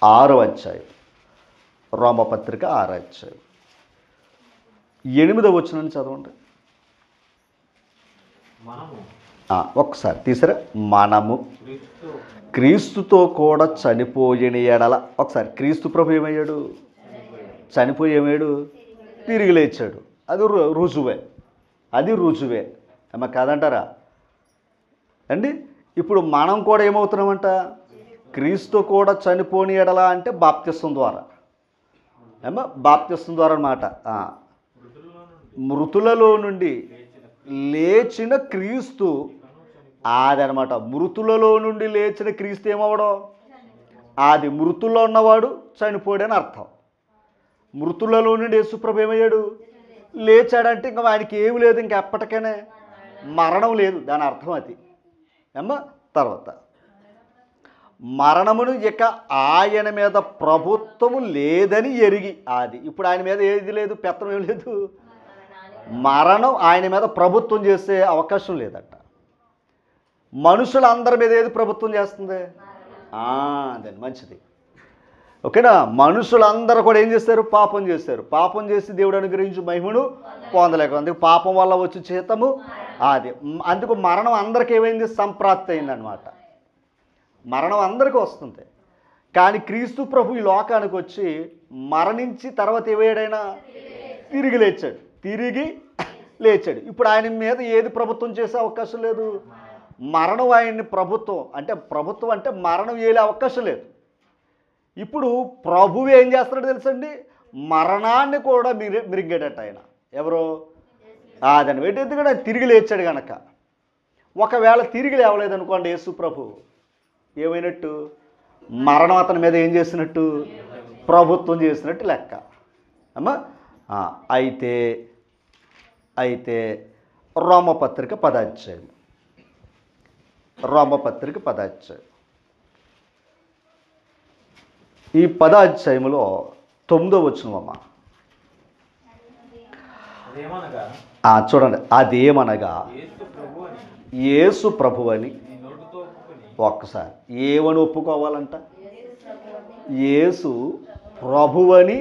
6వ అధ్యాయం, రోమపత్రిక 6వ అధ్యాయం 8వ వచనాన్ని చదవండి. ఒకసారి తీసారా. మనము క్రీస్తుతో కూడా చనిపోయిన ఎడల, ఒకసారి క్రీస్తు ప్రభు ఏమయ్యాడు, చనిపోయి ఏమయ్యాడు, తిరిగి లేచాడు. అది రుజువే అమ్మ కాదంటారా అండి. ఇప్పుడు మనం కూడా ఏమవుతున్నామంట, క్రీస్తు కూడా చనిపోని ఎడల అంటే బాప్తిస్వం ద్వారా, బాప్తిస్వం ద్వారా అన్నమాట. మృతులలో నుండి లేచిన క్రీస్తు, అదనమాట. మృతులలో నుండి లేచిన క్రీస్తు ఏమవడం, అది మృతుల్లో ఉన్నవాడు చనిపోయాడని అర్థం. మృతులలో నుండి యేసుప్రభు ఏమయ్యాడు, లేచాడంటే ఇంకా ఆయనకి ఏమి లేదు, ఇంక ఎప్పటికైనా మరణం లేదు, దాని అర్థం అది. తర్వాత మరణమును ఇక ఆయన మీద ప్రభుత్వము లేదని ఎరిగి, అది ఇప్పుడు ఆయన మీద ఏది లేదు, పెత్తనం ఏం లేదు. మరణం ఆయన మీద ప్రభుత్వం చేసే అవకాశం లేదట. మనుషులందరి మీద ఏది ప్రభుత్వం చేస్తుంది, అదే మంచిది. ఓకేనా? మనుషులందరూ కూడా ఏం చేస్తారు? పాపం చేస్తారు. పాపం చేసి దేవుడు అనుగ్రహించి మహిమను పొందలేక, అందుకు పాపం వల్ల వచ్చి జీతము అది. అందుకు మరణం అందరికీ ఏమైంది? సంప్రాప్తి అయిందనమాట. మరణం అందరికీ వస్తుంది. కానీ క్రీస్తు ప్రభు ఈ లోకానికి వచ్చి మరణించి తర్వాత ఏవాడైనా తిరిగి లేచాడు. ఇప్పుడు ఆయన మీద ఏది ప్రభుత్వం చేసే అవకాశం లేదు. మరణం ఆయన్ని ప్రభుత్వం అంటే మరణం ఏలే అవకాశం లేదు. ఇప్పుడు ప్రభువు ఏం చేస్తున్నాడు తెలుసండి? మరణాన్ని కూడా మిరింగాడట ఆయన. ఎవరో అదని పెట్టి ఎందుకంటే తిరిగి లేచాడు కనుక. ఒకవేళ తిరిగి లేవలేదనుకోండి యేసు ప్రభు, ఏమైనట్టు? మరణం అతని మీద ఏం చేసినట్టు? ప్రభుత్వం చేసినట్టు లెక్క అమ్మా. అయితే రోమపత్రిక 10వ అధ్యాయం. రోమపత్రిక 10వ అధ్యాయం. ఈ 10వ అధ్యాయంలో 9వ వచనమమ్మా. చూడండి. అదేమనగా యేసు ప్రభువని ఒక్కసారి ఏమని ఒప్పుకోవాలంట? యేసు ప్రభువని.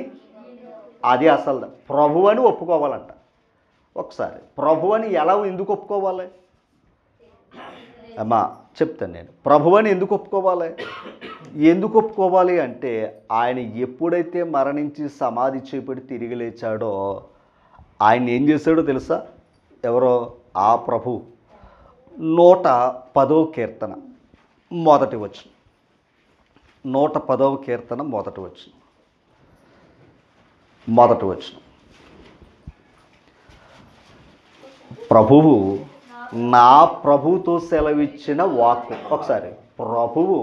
అది అసలు ప్రభువని ఒప్పుకోవాలంట. ఒకసారి ప్రభువని ఎందుకు ఒప్పుకోవాలి అమ్మా? చెప్తాను నేను. ప్రభువని ఎందుకు ఒప్పుకోవాలి అంటే ఆయన ఎప్పుడైతే మరణించి సమాధి చేపట్టి తిరిగి లేచాడో ఆయన ఏం చేశాడో తెలుసా? ఎవరో ఆ ప్రభు 110వ కీర్తన మొదటి వచనం. 110వ కీర్తన మొదటి వచనం. ప్రభువు నా ప్రభుతో సెలవిచ్చిన వాక్కు. ఒకసారి ప్రభువు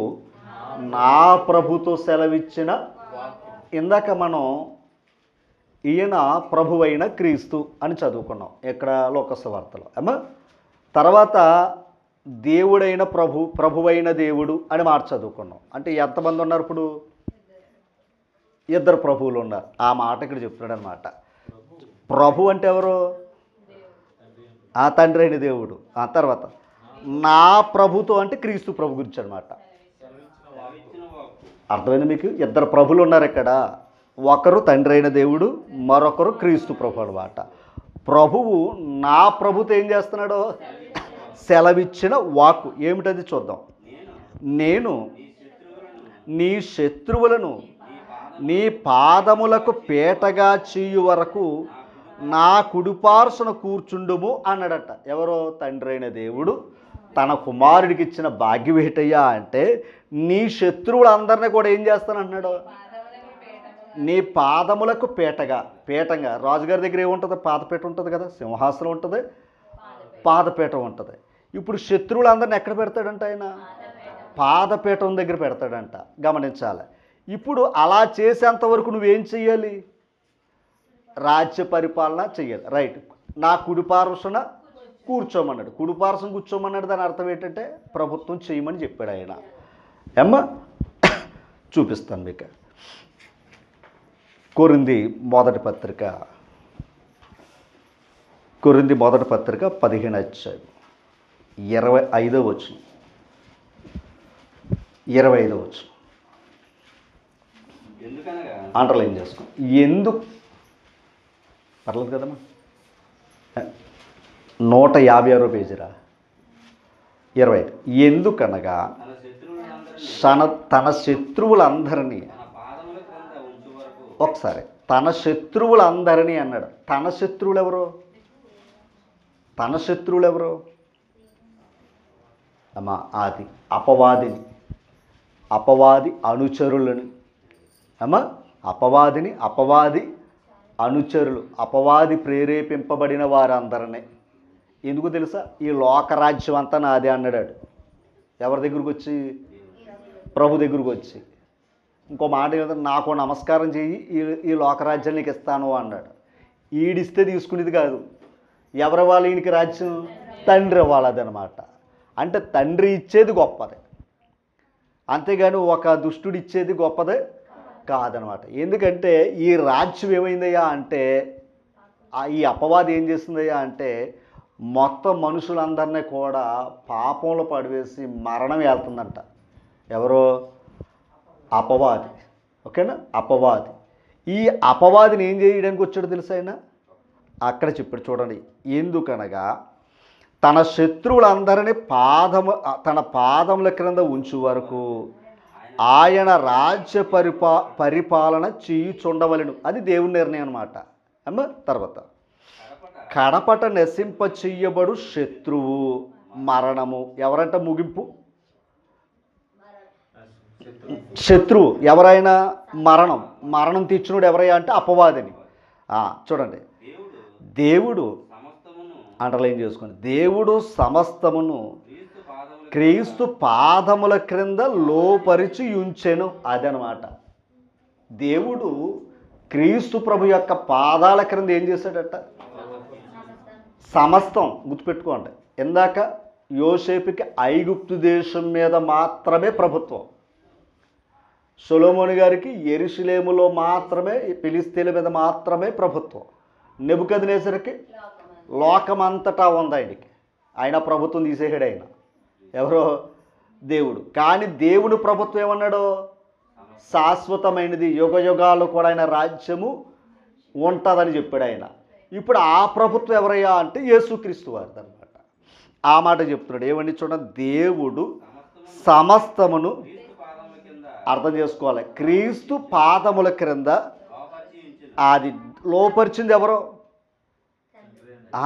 నా ప్రభుతో సెలవిచ్చిన. ఇందాక మనం ఈయన ప్రభువైన క్రీస్తు అని చదువుకున్నాం ఎక్కడ? లోకసువార్తలో అమ్మా. తర్వాత దేవుడైన ప్రభువైన దేవుడు అని మాట చదువుకున్నాం. అంటే ఎంతమంది ఉన్నారు ఇప్పుడు? 2 ప్రభువులు ఉన్నారు. ఆ మాట ఇక్కడ చెప్తున్నాడు అనమాట. ప్రభు అంటే ఎవరు? ఆ తండ్రి అయిన దేవుడు. ఆ తర్వాత నా ప్రభుతో అంటే క్రీస్తు ప్రభు గురించి అనమాట. అర్థమైంది మీకు? 2 ప్రభులు ఉన్నారు ఇక్కడ. ఒకరు తండ్రి అయిన దేవుడు, మరొకరు క్రీస్తు ప్రభు అనమాట. ప్రభువు నా ప్రభుతో ఏం చేస్తున్నాడో సెలవిచ్చిన వాక్కు ఏమిటది చూద్దాం. నేను నీ శత్రువులను నీ పాదములకు పీటగా చేయు వరకు నా కుడిపార్శ్వన కూర్చుండుము అన్నాడట. ఎవరో? తండ్రి అయిన దేవుడు తన కుమారుడికి ఇచ్చిన భాగ్యం ఏంటయ్యా అంటే నీ శత్రువులందరినీ కూడా ఏం చేస్తానంటున్నాడు? నీ పాదములకు పీటంగా. రాజుగారి దగ్గర ఏముంటుంది? పాదపీట ఉంటుంది కదా, సింహాసనం ఉంటుంది, పాదపీట ఉంటుంది. ఇప్పుడు శత్రువులందరినీ ఎక్కడ పెడతాడంట ఆయన? పాదపీఠం దగ్గర పెడతాడంట. గమనించాలి. ఇప్పుడు అలా చేసేంతవరకు నువ్వేం చెయ్యాలి? రాజ్య పరిపాలన చెయ్యాలి. రైట్. నా కుడిపార్శ్వన కూర్చోమన్నాడు. కుడిపార్శ్వం కూర్చోమన్నాడు. దాని అర్థం ఏంటంటే ప్రభుత్వం చేయమని చెప్పాడు ఆయన. ఏమ్మా చూపిస్తాను మీకు. కొరింథీ మొదటి పత్రిక 15వ అధ్యాయం 25వ వచనం. 25వ వచనం అండర్లైన్ చేసుకో. ఎందుకు పర్లేదు కదమ్మా? 156వ పేజీరా. 25. ఎందుకనగా తన శత్రువులందరినీ, ఒకసారి తన శత్రువులందరినీ అన్నాడు. తన శత్రువులు ఎవరు? అమ్మా అది అపవాది అనుచరులని. అమ్మా అపవాది అనుచరులు, అపవాది ప్రేరేపింపబడిన వారందరినీ. ఎందుకు తెలుసా? ఈ లోకరాజ్యం అంతా నాదే అన్నాడు. ఎవరి దగ్గరకు వచ్చి? ప్రభు దగ్గరకు వచ్చి. ఇంకో మాట ఏదంటే నాకు నమస్కారం చెయ్యి, ఈ లోకరాజ్యాన్ని నీకు ఇస్తాను అన్నాడు. ఈడిస్తే తీసుకునేది కాదు. ఎవరి వాళ్ళు ఈయనకి రాజ్యం? తండ్రి వాళ్ళదనమాట. అంటే తండ్రి ఇచ్చేది గొప్పది, అంతేగాని ఒక దుష్టుడు ఇచ్చేది గొప్పదే కాదనమాట. ఎందుకంటే ఈ రాజ్యం ఏమైందయ్యా అంటే ఈ అపవాది ఏం చేస్తుందయ్యా అంటే మొత్తం మనుషులందరినీ కూడా పాపంలో పడివేసి మరణం వెళ్తుందంట. ఎవరో? అపవాది. ఓకేనా? అపవాది. ఈ అపవాదిని ఏం చేయడానికి వచ్చాడు తెలుసా ఆయన? అక్కడ చెప్పాడు చూడండి. ఎందుకనగా తన శత్రువులందరినీ తన పాదముల క్రింద ఉంచు వరకు ఆయన రాజ్య పరిపాలన చేయుచుండవలెను. అది దేవుని నిర్ణయం అన్నమాట. అమ్మ తర్వాత కడపట నశింప చెయ్యబడు శత్రువు మరణము. ఎవరంట ముగింపు? శత్రువు ఎవరైనా మరణం తెచ్చినోడు ఎవరయ్యా అంటే అపవాదిని. చూడండి, దేవుడు అండర్లైన్ చేసుకోండి. దేవుడు సమస్తమును క్రీస్తు పాదముల క్రింద లోపరిచి ఉంచెను. అదనమాట. దేవుడు క్రీస్తు ప్రభు యొక్క పాదాల క్రింద ఏం చేశాడట? సమస్తం. గుర్తుపెట్టుకోండి, ఇందాక యోసేపుకి ఐగుప్తు దేశం మీద మాత్రమే ప్రభుత్వం, సొలొమోను గారికి యెరూషలేములో మాత్రమే, ఫిలిస్తీన్ల మీద మాత్రమే ప్రభుత్వం, నెబుకద్నెజరుకి లోకమంతటా ఉంది ఆయనకి. ఆయన ప్రభుత్వం తీసేసాడు ఆయన. ఎవరో? దేవుడు. కానీ దేవుని ప్రభుత్వం ఏమన్నాడు? శాశ్వతమైనది, యుగ యుగాలు కూడా ఆయన రాజ్యము ఉంటుందని చెప్పాడు ఆయన. ఇప్పుడు ఆ ప్రభుత్వం ఎవరయ్యా అంటే యేసుక్రీస్తు వారిది అనమాట. ఆ మాట చెప్తున్నాడు. ఏమని చూడండి, దేవుడు సమస్తమును, అర్థం చేసుకోవాలి, క్రీస్తు పాదముల క్రింద అది లోపరిచింది ఎవరో?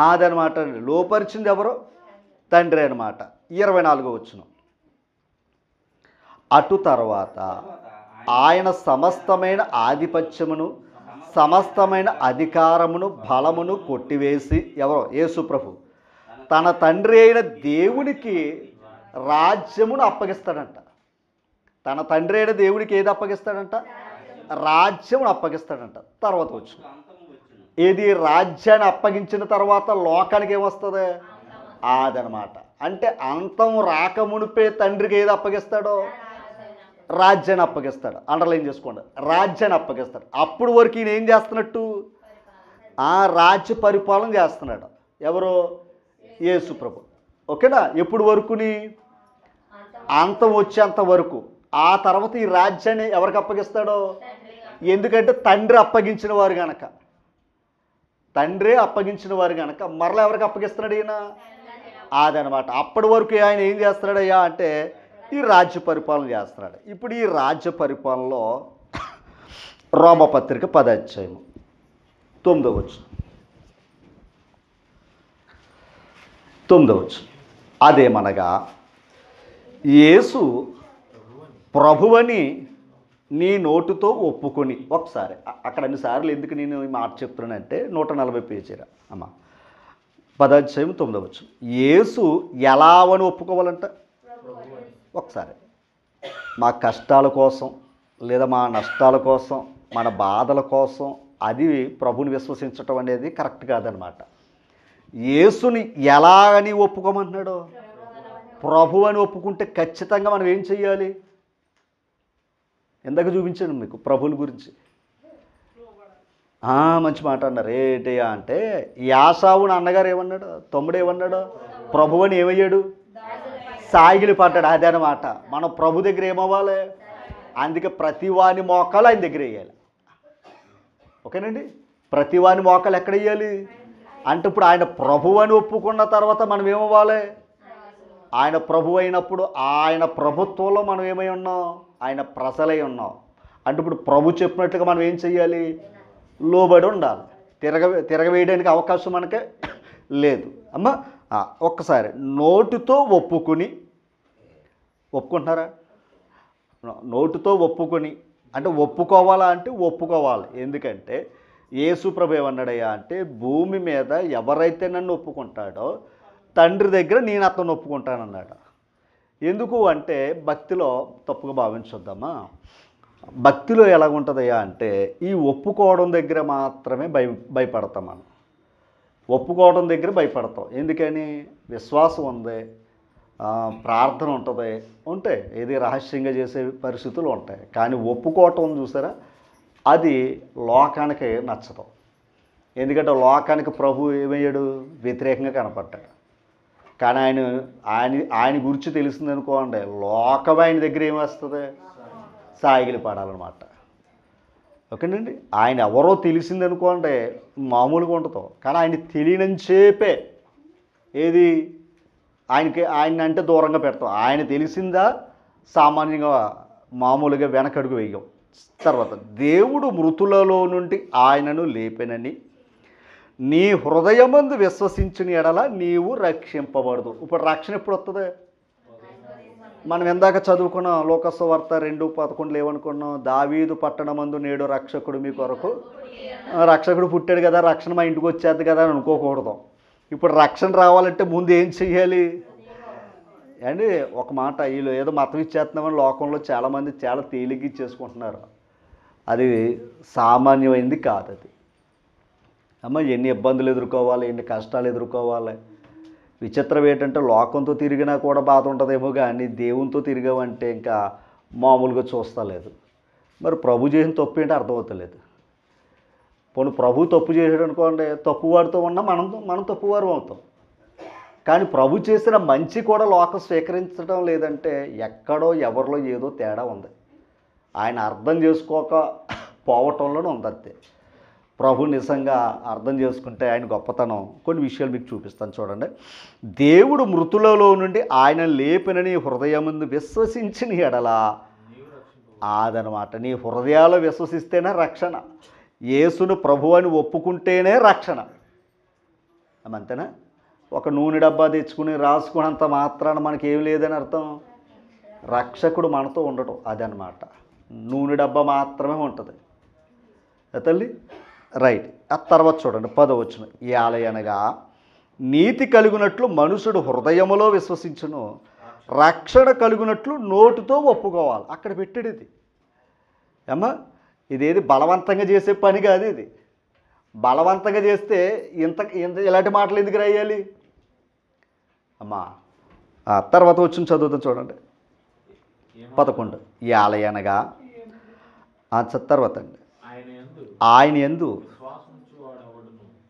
అదనమాట. లోపరిచింది ఎవరో? తండ్రి అనమాట. 24వ వచనం. అటు తర్వాత ఆయన సమస్తమైన ఆధిపత్యమును, సమస్తమైన అధికారమును, బలమును కొట్టివేసి, ఎవరో? యేసు ప్రభు తన తండ్రి అయిన దేవునికి రాజ్యమును అప్పగిస్తాడంట. తన తండ్రి అయిన దేవునికి ఏది అప్పగిస్తాడంట? రాజ్యమును అప్పగిస్తాడంట. తర్వాత వచ్చు ఏది? రాజ్యాన్ని అప్పగించిన తర్వాత లోకానికి ఏమొస్తుంది? అదనమాట. అంటే అంతం రాకమునిపే తండ్రికి ఏది అప్పగిస్తాడో? రాజ్యాన్ని అప్పగిస్తాడు. అండర్లైన్ చేసుకోండి, రాజ్యాన్ని అప్పగిస్తాడు. అప్పుడు వరకు ఈయన ఏం చేస్తున్నట్టు? రాజ్య పరిపాలన చేస్తున్నాడు. ఎవరు? యేసు ప్రభు. ఓకేనా? ఎప్పుడు వరకుని? అంతం వచ్చేంత వరకు. ఆ తర్వాత ఈ రాజ్యాన్ని ఎవరికి అప్పగిస్తాడో? ఎందుకంటే తండ్రి అప్పగించిన వారు గనక, తండ్రే అప్పగించిన వారు గనక మరలా ఎవరికి అప్పగిస్తున్నాడు ఈయన? అదనమాట. అప్పటి వరకు ఆయన ఏం చేస్తున్నాడయ్యా అంటే ఈ రాజ్య పరిపాలన చేస్తున్నాడు. ఇప్పుడు ఈ రాజ్య పరిపాలనలో రోమపత్రిక 10వ అధ్యాయం 9వ వచనం. అదేమనగా యేసు ప్రభువని నీ నోటితో ఒప్పుకొని, ఒకసారి అక్కడ అన్నిసార్లు ఎందుకు నేను ఈ మాట చెప్తున్నానంటే 140 పేజీరా అమ్మ. 10వ అధ్యాయం 9వ వచనం. యేసు ఎలా అని ఒప్పుకోవాలంట? ఒకసారి మా కష్టాల కోసం, లేదా మా నష్టాల కోసం, మన బాధల కోసం అది ప్రభుని విశ్వసించటం అనేది కరెక్ట్ కాదనమాట. యేసుని ఎలా అని ఒప్పుకోమంటున్నాడు? ప్రభు అని ఒప్పుకుంటే ఖచ్చితంగా మనం ఏం చెయ్యాలి? ఇందాక చూపించాను మీకు ప్రభుని గురించి. మంచి మాట అన్నారు. ఏంటయ్యా అంటే యాసావుని అన్నగారు ఏమన్నాడు? తమ్ముడు ఏమన్నాడు? ప్రభు అని ఏమయ్యాడు? సాగిలి పడ్డాడు. అదే అనమాట. మనం ప్రభు దగ్గర ఏమవ్వాలి? అందుకే ప్రతివాని మోకాలు ఆయన దగ్గర వేయాలి. ఓకేనండి? ప్రతివాని మోకాలు ఎక్కడ వేయాలి అంటే ఇప్పుడు ఆయన ప్రభు అని ఒప్పుకున్న తర్వాత మనం ఏమవ్వాలి? ఆయన ప్రభు అయినప్పుడు ఆయన ప్రభుత్వంలో మనం ఏమై ఉన్నాం? ఆయన ప్రజలై ఉన్నాం. అంటే ఇప్పుడు ప్రభు చెప్పినట్లుగా మనం ఏం చెయ్యాలి? లోబడి ఉండాలి. తిరగవేయడానికి అవకాశం మనకే లేదు. అమ్మ ఒక్కసారి నోటితో ఒప్పుకుంటున్నారా? నోటితో ఒప్పుకొని అంటే ఒప్పుకోవాలా అంటే ఒప్పుకోవాలి. ఎందుకంటే యేసు ప్రభు ఏమన్నాడయ్యా అంటే భూమి మీద ఎవరైతే నన్ను ఒప్పుకుంటాడో తండ్రి దగ్గర నేను అతను ఒప్పుకుంటానన్నాడు. ఎందుకు అంటే భక్తిలో తప్పుగా భావించొద్దామా. భక్తిలో ఎలాగుంటుందయ్యా అంటే ఈ ఒప్పుకోవడం దగ్గర మాత్రమే భయపడతాం. మనం ఒప్పుకోవడం దగ్గర భయపడతాం. ఎందుకని? విశ్వాసం ఉంది, ప్రార్థన ఉంటుంది, ఉంటాయి, ఏది రహస్యంగా చేసే పరిస్థితులు ఉంటాయి. కానీ ఒప్పుకోవటం చూసారా, అది లోకానికి నచ్చదు. ఎందుకంటే లోకానికి ప్రభు ఏమయ్యాడు? వ్యతిరేకంగా కనపడ్డాడు. కానీ ఆయన గురించి తెలిసిందనుకోండి, లోకం ఆయన దగ్గర ఏమొస్తుంది? సాగిలి పడాలన్నమాట. ఓకేనండి. ఆయన ఎవరో తెలిసిందనుకోండి మామూలుగా ఉండదు, కానీ ఆయన తెలియని చేపే ఏది ఆయన అంటే దూరంగా పెడతాం. ఆయన తెలిసిందా సామాన్యంగా మామూలుగా వెనకడుగు వేయం. తర్వాత దేవుడు మృతులలో నుండి ఆయనను లేపెనని నీ హృదయమందు విశ్వసించిన ఎడల నీవు రక్షింపబడదు. ఇప్పుడు రక్షణ ఎప్పుడు వస్తుంది? మనం ఇందాక చదువుకున్న లోకసువార్త 2:11 ఏమనుకున్నాం? దావీదు పట్టణమందు నేడు రక్షకుడు మీ కొరకు, రక్షకుడు పుట్టాడు కదా, రక్షణ మా ఇంటికి వచ్చేది కదా అని అనుకోకూడదు. ఇప్పుడు రక్షణ రావాలంటే ముందు ఏం చెయ్యాలి అండి? ఒక మాట, వీళ్ళు ఏదో మతం ఇచ్చేస్తున్నామని లోకంలో చాలామంది చాలా తేలిగ్గా ఇచ్చేసుకుంటున్నారు. అది సామాన్యమైంది కాదు. అది అమ్మ ఎన్ని ఇబ్బందులు ఎదుర్కోవాలి, ఎన్ని కష్టాలు ఎదుర్కోవాలి. విచిత్రం ఏంటంటే లోకంతో తిరిగినా కూడా బాధ ఉంటుందేమో, కానీ దేవునితో తిరిగామంటే ఇంకా మామూలుగా చూస్తలేదు. మరి ప్రభు చేసిన తప్పు ఏంటో అర్థమవుతలేదు. పోనీ ప్రభు తప్పు చేసాడు అనుకోండి, తప్పువాడితో ఉన్నా మనం తప్పువారు అవుతాం. కానీ ప్రభు చేసిన మంచి కూడా లోకం స్వీకరించడం లేదంటే ఎక్కడో ఎవరిలో ఏదో తేడా ఉంది. ఆయన అర్థం చేసుకోక పోవటంలోనే ఉంది అంతే. ప్రభు నిజంగా అర్థం చేసుకుంటే ఆయన గొప్పతనం కొన్ని విషయాలు మీకు చూపిస్తాను చూడండి. దేవుడు మృతులలో నుండి ఆయన లేపినని హృదయముందు విశ్వసించిన ఎడలా అదనమాట. నీ హృదయాలు విశ్వసిస్తేనే రక్షణ. యేసును ప్రభు అని ఒప్పుకుంటేనే రక్షణ. అంతేనా? ఒక నూనె డబ్బా తెచ్చుకుని రాసుకున్నంత మాత్రాన మనకి ఏం లేదని అర్థం. రక్షకుడు మనతో ఉండటం అదనమాట. నూనె డబ్బా మాత్రమే ఉంటుంది తల్లి. రైట్. ఆ తర్వాత చూడండి 10వ వచనం. ఏలయనగా నీతి కలుగునట్లు మనుషుడు హృదయములో విశ్వసించును, రక్షణ కలుగునట్లు నోటితో ఒప్పుకోవాలి. అక్కడ పెట్టాడు ఇది. ఏమ్మా, ఇదేది బలవంతంగా చేసే పని కాదు. ఇది బలవంతంగా చేస్తే ఇంత ఇలాంటి మాటలు ఎందుకు రాయాలి అమ్మా? తర్వాత వచ్చిన చదువుతాం చూడండి 11. ఏలయనగా తర్వాత అండి ఆయన యందు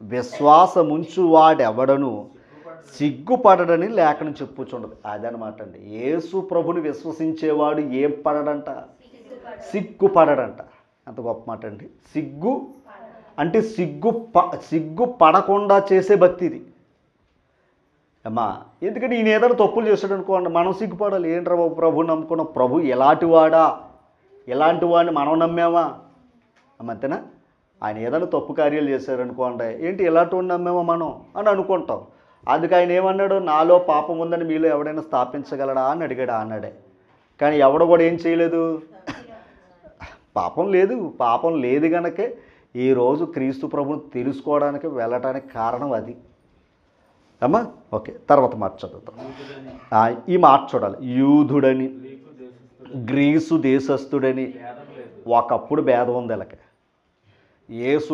విశ్వాసముంచువాడెవడను సిగ్గుపడడని లేఖనం చెప్పుచుండదు. అదనమాట అండి. యేసు ప్రభుని విశ్వసించేవాడు ఏం పడడంట? సిగ్గుపడడంట. అంత గొప్ప మాట అండి. సిగ్గు అంటే సిగ్గు పడకుండా చేసే భక్తి ఇది అమ్మా. ఎందుకంటే ఈయన ఏదైనా తప్పులు చేస్తాడు అనుకోండి, మనం సిగ్గుపడాలి. ఏంట్రా బాబు ప్రభు నమ్ముకున్నాం, ప్రభు ఎలాంటి వాడిని మనం నమ్మామా అంతేనా? ఆయన ఏదైనా తప్పు కార్యాలు చేశారనుకోండి, ఏంటి ఎలాంటి వాడిని నమ్మామా మనం అని అనుకుంటాం. అందుకు ఆయన ఏమన్నాడు? నాలో పాపం ఉందని మీలో ఎవడైనా స్థాపించగలడా అని అడిగాడు. అన్నాడే. కానీ ఎవడ కూడా ఏం చేయలేదు. పాపం లేదు కనుకే ఈరోజు క్రీస్తు ప్రభుని తెలుసుకోవడానికి వెళ్ళటానికి కారణం అది అమ్మా. ఓకే, తర్వాత మాట చదువుతాం. ఈ మాట చూడాలి. యూదుడని గ్రీసు దేశస్థుడని ఒకప్పుడు భేదం ఉంది. వీళ్ళకి యేసు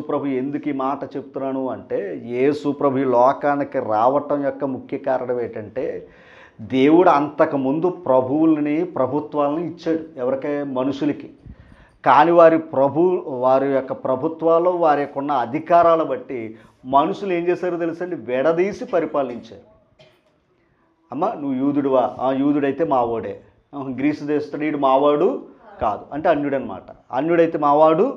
ప్రభు ఎందుకు ఈ మాట చెప్తున్నాను అంటే, యేసు ప్రభు ఈ లోకానికి రావటం యొక్క ముఖ్య కారణం ఏంటంటే, దేవుడు అంతకుముందు ప్రభుత్వాలని ఇచ్చాడు. ఎవరికే? మనుషులకి. కానీ వారి యొక్క ప్రభుత్వాలు, వారి యొక్క ఉన్న అధికారాలు బట్టి మనుషులు ఏం చేశారో తెలుసండి? విడదీసి పరిపాలించారు. అమ్మ, నువ్వు యూదుడువా? యూదుడైతే మావాడే. గ్రీసు దేశస్తుడు మావాడు కాదు అంటే అన్యుడనమాట. అన్యుడైతే మావాడు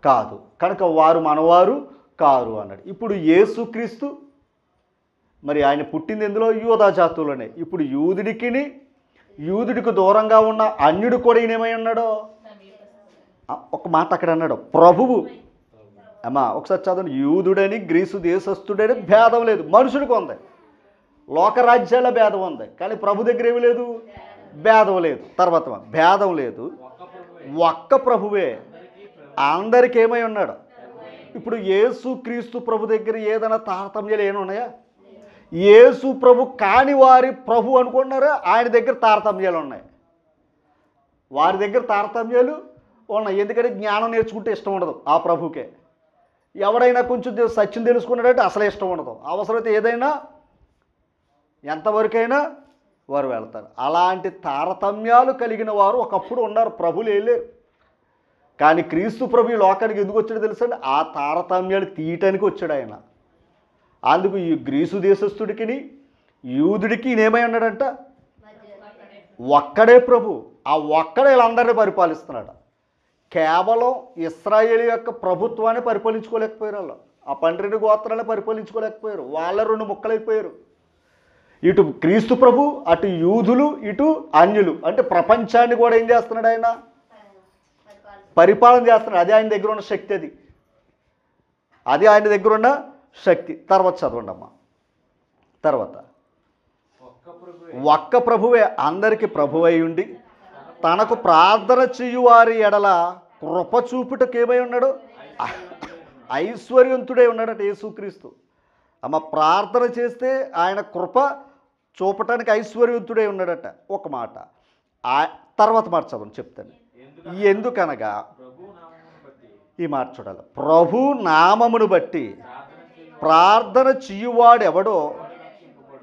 కాదు కనుక వారు మనవారు కారు అన్నాడు. ఇప్పుడు యేసుక్రీస్తు మరి ఆయన పుట్టింది ఎందులో? యూదా జాతుల్లోనే. ఇప్పుడు యూదుడికి దూరంగా ఉన్న అన్యుడు కూడా ఈయనేమై ఉన్నాడో ఒక మాట అక్కడ అన్నాడు, ప్రభువు. అమ్మా ఒకసారి చదవండి. యూదుడని గ్రీసు దేశస్థుడని భేదం లేదు. మనుషుడికి ఉంది, లోకరాజ్యాల భేదం ఉంది, కానీ ప్రభు దగ్గర ఏమి లేదు, భేదం లేదు. తర్వాత భేదం లేదు, ఒక్క ప్రభువే అందరికి ఏమై ఉన్నాడు. ఇప్పుడు యేసు క్రీస్తు ప్రభు దగ్గర ఏదైనా తారతమ్యాలు ఏమున్నాయా? యేసు ప్రభు కాని వారి ప్రభు అనుకుంటున్నారా? ఆయన దగ్గర తారతమ్యాలు ఉన్నాయి. వారి దగ్గర తారతమ్యాలు ఉన్నాయి. ఎందుకంటే జ్ఞానం నేర్చుకుంటే ఇష్టం ఉండదు ఆ ప్రభుకే. ఎవడైనా కొంచెం సత్యం తెలుసుకున్నాడంటే అసలు ఇష్టం ఉండదు. అవసరమైతే ఏదైనా ఎంతవరకైనా వారు వెళ్తారు. అలాంటి తారతమ్యాలు కలిగిన వారు ఒకప్పుడు ఉన్నారు, ప్రభులు వెళ్ళారు. కానీ క్రీస్తు ప్రభు ఈ లోకానికి ఎందుకు వచ్చాడో తెలుసండి? ఆ తారతమ్యాలు తీయటానికి వచ్చాడు ఆయన. అందుకు ఈ గ్రీసు దేశస్థుడికి యూదుడికి ఈయనేమై ఉన్నాడంట? ఒక్కడే ప్రభు. ఆ ఒక్కడే వీళ్ళందరినీ పరిపాలిస్తున్నాడు. కేవలం ఇశ్రాయేలు యొక్క ప్రభుత్వాన్ని పరిపాలించుకోలేకపోయారు. వాళ్ళు ఆ 12 గోత్రాలను పరిపాలించుకోలేకపోయారు. వాళ్ళ 2 ముక్కలైపోయారు. ఇటు క్రీస్తు ప్రభు, అటు యూదులు, ఇటు అన్యులు. అంటే ప్రపంచాన్ని కూడా ఏం చేస్తున్నాడు ఆయన? పరిపాలన చేస్తున్నాడు. అది ఆయన దగ్గర ఉన్న శక్తి. అది ఆయన దగ్గర ఉన్న శక్తి. తర్వాత చదవండి అమ్మా. తర్వాత ఒక్క ప్రభువే అందరికి ప్రభువై ఉండి తనకు ప్రార్థన చేయువారి ఎడల కృప చూపుటకు ఏమై ఉన్నాడు? ఐశ్వర్యవంతుడై ఉన్నాడట యేసుక్రీస్తు. అమ్మ, ప్రార్థన చేస్తే ఆయన కృప చూపటానికి ఐశ్వర్యవంతుడై ఉన్నాడట. ఒక మాట. తర్వాత మాట చదవండి, చెప్తాను. ఎందుకనగా ఈ మాట చూడాలి. ప్రభు నామమును బట్టి ప్రార్థన చేయువాడు ఎవడో,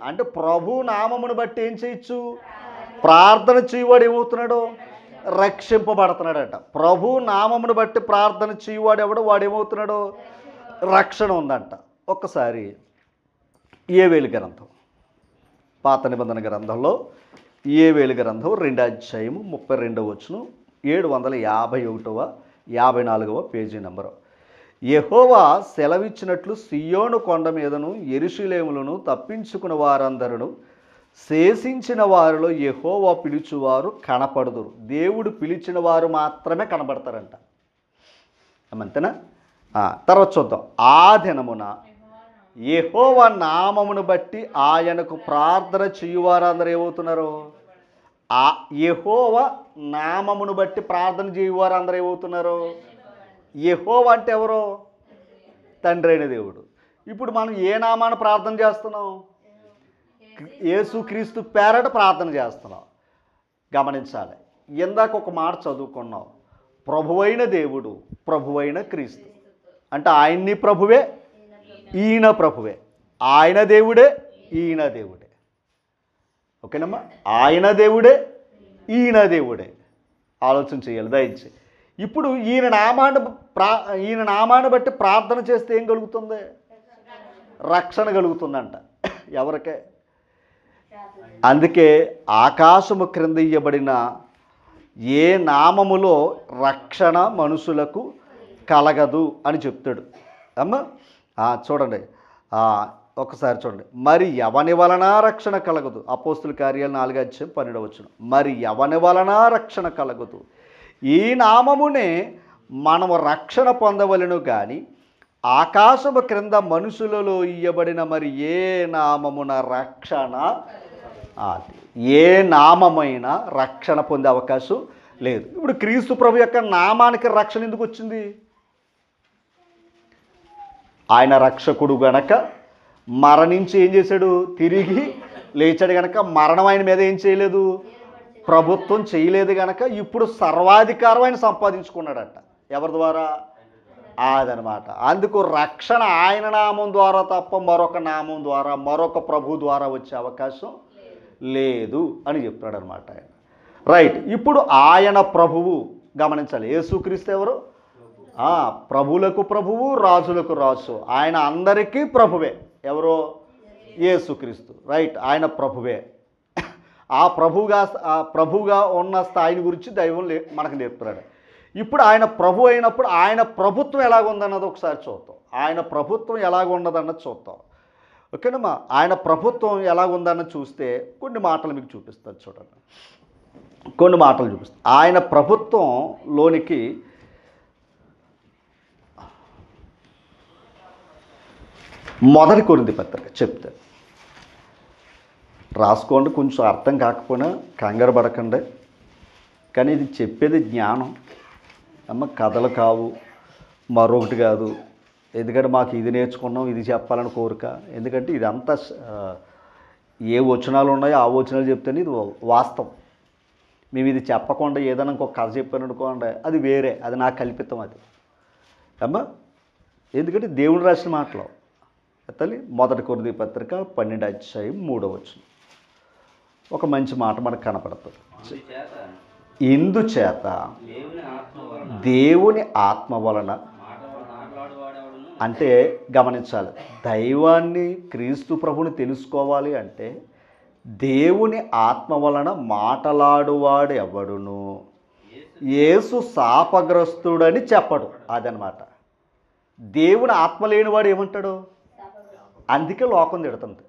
అంటే ప్రభు నామమును బట్టి ఏం చేయొచ్చు? ప్రార్థన చేయువాడు ఏమవుతున్నాడో? రక్షింపబడుతున్నాడట. ప్రభు నామమును బట్టి ప్రార్థన చేయువాడు ఎవడో వాడు ఏమవుతున్నాడో? రక్షణ ఉందంట. ఒక్కసారి యోవేలు గ్రంథం, పాత నిబంధన గ్రంథంలో యోవేలు గ్రంథం 2వ అధ్యాయము 32వ వచనం, 751వ 54వ పేజీ నెంబరు. యెహోవా సెలవిచ్చినట్లు సియోను కొండ మీదను యెరూషలేములను తప్పించుకున్న వారందరూ శేషించిన వారిలో యెహోవా పిలుచువారు కనపడుదురు. దేవుడు పిలిచిన వారు మాత్రమే కనబడతారంట. అంతేనా? తర్వాత చూద్దాం. ఆ దినమున యెహోవా నామమును బట్టి ఆయనకు ప్రార్థన చేయువారందరూ ఏమవుతున్నారు? ఆ యెహోవా నామమును బట్టి ప్రార్థన చేయువారందరూ ఏమవుతున్నారు? యెహోవా అంటే ఎవరో? తండ్రి అయిన దేవుడు. ఇప్పుడు మనం ఏ నామాన్ని ప్రార్థన చేస్తున్నాం? యేసుక్రీస్తు పేరట ప్రార్థన చేస్తున్నాం. గమనించాలి. ఇందాక ఒక మాట చదువుకున్నాం. ప్రభువైన దేవుడు, ప్రభువైన క్రీస్తు. అంటే ఆయన్ని ప్రభువే, ఈయన ప్రభువే. ఆయన దేవుడే, ఈయన దేవుడే. ఓకేనమ్మా? ఆయన దేవుడే, ఈయన దేవుడే. ఆలోచన చేయాలి దయచేసి. ఇప్పుడు ఈయన నామాన్ని బట్టి ప్రార్థన చేస్తే ఏం కలుగుతుంది? రక్షణ కలుగుతుందంట. ఎవరికే? అందుకే ఆకాశము క్రింద ఇయ్యబడిన ఏ నామములో రక్షణ మనుషులకు కలగదు అని చెప్తాడు. అమ్మా చూడండి, ఒకసారి చూడండి. మరి ఎవని వలన రక్షణ కలగదు? అపోస్తుల కార్యాలు 4వ అధ్యాయం 12వ వచనం. మరి ఎవని వలన రక్షణ కలగదు? ఈ నామమునే మనము రక్షణ పొందవలెను కానీ ఆకాశము క్రింద మనుషులలో ఇయ్యబడిన మరి ఏ నామమున రక్షణ, ఏ నామమైన రక్షణ పొందే అవకాశం లేదు. ఇప్పుడు క్రీస్తు ప్రభు యొక్క నామానికి రక్షణ ఎందుకు వచ్చింది? ఆయన రక్షకుడు గనక మరణించి ఏం చేశాడు? తిరిగి లేచాడు గనక మరణం ఆయన మీద ఏం చేయలేదు? ప్రభుత్వం చేయలేదు గనక ఇప్పుడు సర్వాధికారం ఆయన సంపాదించుకున్నాడట. ఎవరి ద్వారా? అదనమాట. అందుకు రక్షణ ఆయన నామం ద్వారా తప్ప మరొక నామం ద్వారా, మరొక ప్రభు ద్వారా వచ్చే అవకాశం లేదు అని చెప్తున్నాడు అనమాట ఆయన. రైట్. ఇప్పుడు ఆయన ప్రభువు. గమనించాలి. యేసుక్రీస్తు ఎవరు? ప్రభువులకు ప్రభువు, రాజులకు రాజు. ఆయన అందరికీ ప్రభువే. ఎవరో? యేసుక్రీస్తు. రైట్. ఆయన ప్రభువే. ఆ ప్రభువుగా ఉన్న స్థాయిని గురించి దైవం మనకు నేర్పుతున్నాడు. ఇప్పుడు ఆయన ప్రభు అయినప్పుడు ఆయన ప్రభుత్వం ఎలాగుందన్నది ఒకసారి చూద్దాం. ఆయన ప్రభుత్వం ఎలాగున్నదన్నది చూద్దాం. ఓకేనమ్మా? ఆయన ప్రభుత్వం ఎలాగుందన్నది చూస్తే కొన్ని మాటలు మీకు చూపిస్తాను. చూడండి, కొన్ని మాటలు చూపిస్తాను. ఆయన ప్రభుత్వంలోనికి మొదటి కొరింథీ పత్రిక చెప్తాను. రాసుకోండి. కొంచెం అర్థం కాకపోయినా కంగారు పడకండి. కానీ ఇది చెప్పేది జ్ఞానం అమ్మ, కథలు కావు, మరొకటి కాదు. ఎందుకంటే మాకు ఇది నేర్చుకున్నాం, ఇది చెప్పాలని కోరిక. ఎందుకంటే ఇదంతా ఏ వచనాలు ఉన్నాయో ఆ వచనాలు చెప్తేనే ఇది వాస్తవం. మేము ఇది చెప్పకుండా ఏదైనా ఇంకొక కథ చెప్పాను అనుకోండి, అది వేరే, అది నాకు కల్పితం. అది అమ్మ, ఎందుకంటే దేవుడు రాసిన మాటలు. తల్లి, మొదటి కొరింథీ పత్రిక 12వ అధ్యాయం 3వ వచనం ఒక మంచి మాట మనకు కనపడుతుంది. ఇందుచేత దేవుని ఆత్మ వలన, అంటే గమనించాలి, దైవాన్ని క్రీస్తు ప్రభుని తెలుసుకోవాలి అంటే దేవుని ఆత్మ వలన మాటలాడువాడు ఎవడును యేసు శాపగ్రస్తుడని చెప్పడు. అదనమాట. దేవుని ఆత్మ లేనివాడు ఏమంటాడు? అందుకే లోకం తిడుతుంది.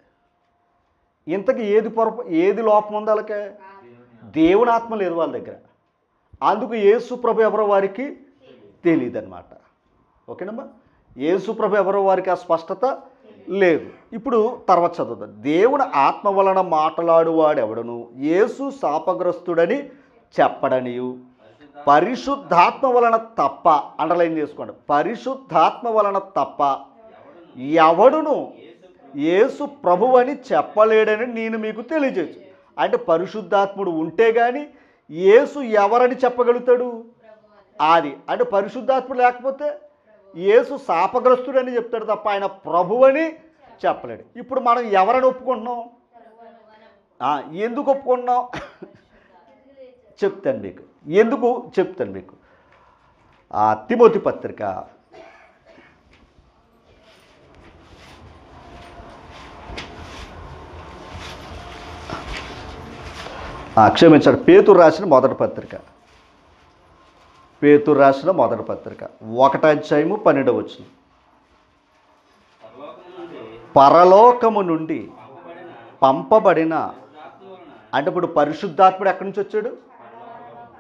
ఇంతకీ ఏది లోపం ఉంది వాళ్ళకి? దేవుని ఆత్మ లేదు వాళ్ళ దగ్గర. అందుకు యేసు ప్రభు ఎవరో వారికి తెలియదు అనమాట. ఓకేనమ్మా? యేసు ప్రభు ఎవరో వారికి ఆ స్పష్టత లేదు. ఇప్పుడు తర్వాత చదువుతాం. దేవుని ఆత్మ వలన మాట్లాడువాడు ఎవడను యేసు శాపగ్రస్తుడని చెప్పడనియు, పరిశుద్ధాత్మ వలన తప్ప, అండర్లైన్ చేసుకోండి, పరిశుద్ధాత్మ వలన తప్ప ఎవడును యేసు ప్రభు అని చెప్పలేడని నేను మీకు తెలియజేయచ్చు. అంటే పరిశుద్ధాత్ముడు ఉంటే కానీ యేసు ఎవరని చెప్పగలుగుతాడు? అది అంటే పరిశుద్ధాత్ముడు లేకపోతే యేసు శాపగ్రస్తుడని చెప్తాడు తప్ప ఆయన ప్రభు అని చెప్పలేడు. ఇప్పుడు మనం ఎవరని ఒప్పుకుంటున్నాం? ఎందుకు ఒప్పుకుంటున్నాం చెప్తాను మీకు. ఎందుకు చెప్తాను మీకు. తిమోతి పత్రిక క్షమించాడు, పేతురు రాసిన మొదటి పత్రిక, పేతురు రాసిన మొదటి పత్రిక 1వ అధ్యాయము 12వ వచనం. పరలోకము నుండి పంపబడిన, అంటే ఇప్పుడు పరిశుద్ధాత్ముడు ఎక్కడి నుంచి వచ్చాడు?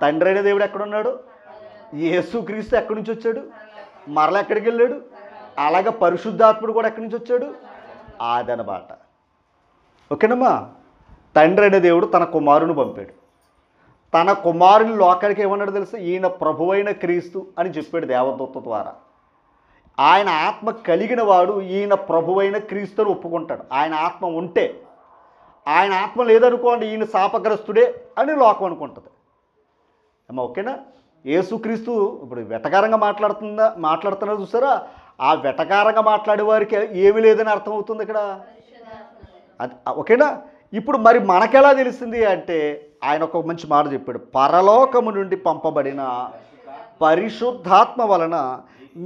తండ్రి అయిన దేవుడు ఎక్కడున్నాడు? యేసుక్రీస్తు ఎక్కడి నుంచి వచ్చాడు? మరల ఎక్కడికి వెళ్ళాడు? అలాగే పరిశుద్ధాత్ముడు కూడా ఎక్కడి నుంచి వచ్చాడు? అదనమాట. ఓకేనమ్మా? తండ్రి అయిన దేవుడు తన కుమారుని పంపాడు. తన కుమారుని లోకానికి ఏమన్నాడు తెలుసా? ఈయన ప్రభువైన క్రీస్తు అని చెప్పాడు దేవదూత ద్వారా. ఆయన ఆత్మ కలిగిన వాడు ఈయన ప్రభువైన క్రీస్తు అని ఒప్పుకుంటాడు. ఆయన ఆత్మ ఉంటే. ఆయన ఆత్మ లేదనుకోండి ఈయన శాపగ్రస్తుడే అని లోకం అనుకుంటుంది. అమ్మా ఓకేనా? యేసుక్రీస్తు ఇప్పుడు వెటకారంగా మాట్లాడుతున్నా చూసారా? ఆ వెటకారంగా మాట్లాడే వారికి ఏమీ లేదని అర్థమవుతుంది ఇక్కడ. అది ఓకేనా? ఇప్పుడు మరి మనకెలా తెలిసింది అంటే ఆయన ఒక మంచి మాట చెప్పాడు. పరలోకము నుండి పంపబడిన పరిశుద్ధాత్మ వలన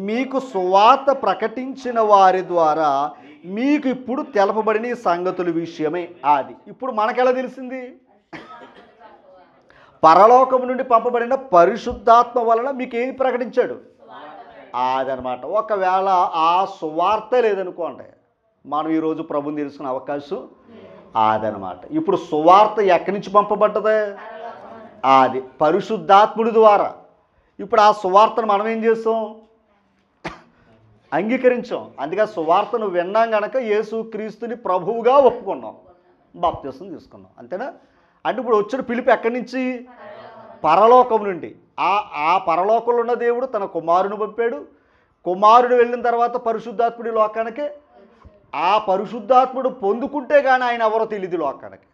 మీకు సువార్త ప్రకటించిన వారి ద్వారా మీకు ఇప్పుడు తెలపబడిన ఈ సంగతుల విషయమే. అది ఇప్పుడు మనకెలా తెలిసింది? పరలోకము నుండి పంపబడిన పరిశుద్ధాత్మ వలన మీకు ఏది ప్రకటించాడు? అదనమాట. ఒకవేళ ఆ సువార్త లేదనుకోండి మనం ఈరోజు ప్రభుని తెలుసుకునే అవకాశం అదనమాట. ఇప్పుడు సువార్త ఎక్కడి నుంచి పంపబడ్డది? అది పరిశుద్ధాత్ముడి ద్వారా. ఇప్పుడు ఆ సువార్తను మనం ఏం చేస్తాం? అంగీకరించాం. అందుకే సువార్తను విన్నాం కనుక యేసుక్రీస్తుని ప్రభువుగా ఒప్పుకున్నాం, బాప్తిసం తీసుకున్నాం. అంతేనా? అంటే ఇప్పుడు వచ్చిన పిలుపు ఎక్కడి నుంచి? పరలోకం నుండి. ఆ పరలోకంలో ఉన్న దేవుడు తన కుమారుని పంపాడు. కుమారుడు వెళ్ళిన తర్వాత పరిశుద్ధాత్ముడి లోకానికి. ఆ పరిశుద్ధాత్ముడు పొందుకుంటే కానీ ఆయన ఎవరో తెలియదు లోకానికి.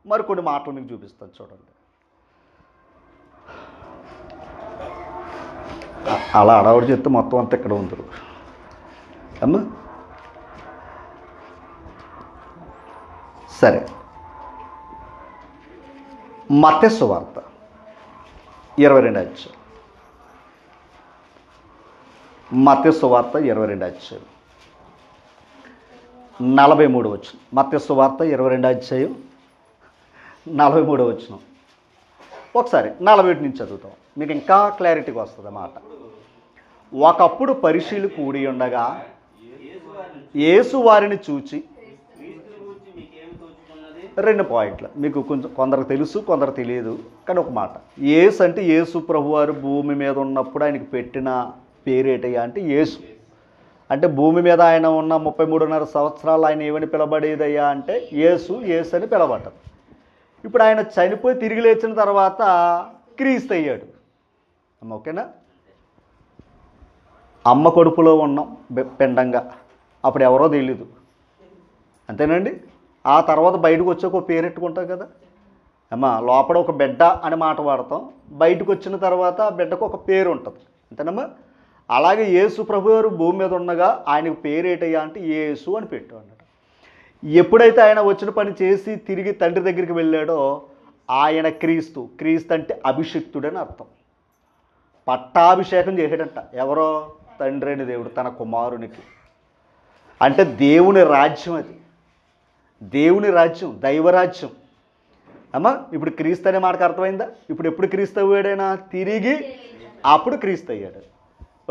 మరి కొన్ని మాటలు మీకు చూపిస్తాను చూడండి. అలా అడవుడు చెప్తే మొత్తం అంతా ఇక్కడ ఉందరు అమ్మా. సరే, మత్తయి సువార్త 22వ అధ్యాయం. మత్తయి సువార్త 22వ అధ్యాయం 43వ వచనం. మత్తయి సువార్త 22వ అధ్యాయం 43వ వచనం. ఒకసారి 41 నుంచి చదువుతాం, మీకు ఇంకా క్లారిటీగా వస్తుంది అన్నమాట. ఒకప్పుడు పరిశీలు కూడి ఉండగా యేసు వారిని చూచి, 2 పాయింట్లు మీకు కొందరికి తెలుసు కొందరు తెలియదు కానీ ఒక మాట. యేసు అంటే యేసు ప్రభువారు భూమి మీద ఉన్నప్పుడు ఆయనకి పెట్టిన పేరేటయ్యా అంటే యేసు. అంటే భూమి మీద ఆయన ఉన్న 33.5 సంవత్సరాలు ఆయన ఏమని పిలబడేదయ్యా అంటే యేసు అని పిలబడ్డది. ఇప్పుడు ఆయన చనిపోయి తిరిగి లేచిన తర్వాత క్రీస్తు అయ్యాడు. అమ్మ ఓకేనా? అమ్మ కడుపులో ఉన్నాం పిండంగా, అప్పుడు ఎవరో తెలీదు, అంతేనండి. ఆ తర్వాత బయటకు వచ్చాక ఒక పేరెట్టుకుంటాం కదా అమ్మ. లోపల ఒక బిడ్డ అని మాట వాడతాం, బయటకు వచ్చిన తర్వాత ఆ బిడ్డకు ఒక పేరు ఉంటుంది, అంతేనమ్మా. అలాగే యేసు ప్రభు గారు భూమి మీద ఉండగా ఆయనకు పేరేటయ్యా అంటే యేసు అని పెట్టాడు అన్నమాట. ఎప్పుడైతే ఆయన వచ్చిన పని చేసి తిరిగి తండ్రి దగ్గరికి వెళ్ళాడో ఆయన క్రీస్తు అంటే అభిషిక్తుడని అర్థం. పట్టాభిషేకం చేసాడంట. ఎవరో? తండ్రి అయిన దేవుడు తన కుమారునికి. అంటే దేవుని రాజ్యం, అది దేవుని రాజ్యం, దైవరాజ్యం. అమ్మా ఇప్పుడు క్రీస్తు అనే మాటకు అర్థమైందా? ఇప్పుడు ఎప్పుడు క్రీస్తు అయ్యాడైనా తిరిగి అప్పుడు క్రీస్తు అయ్యాడు.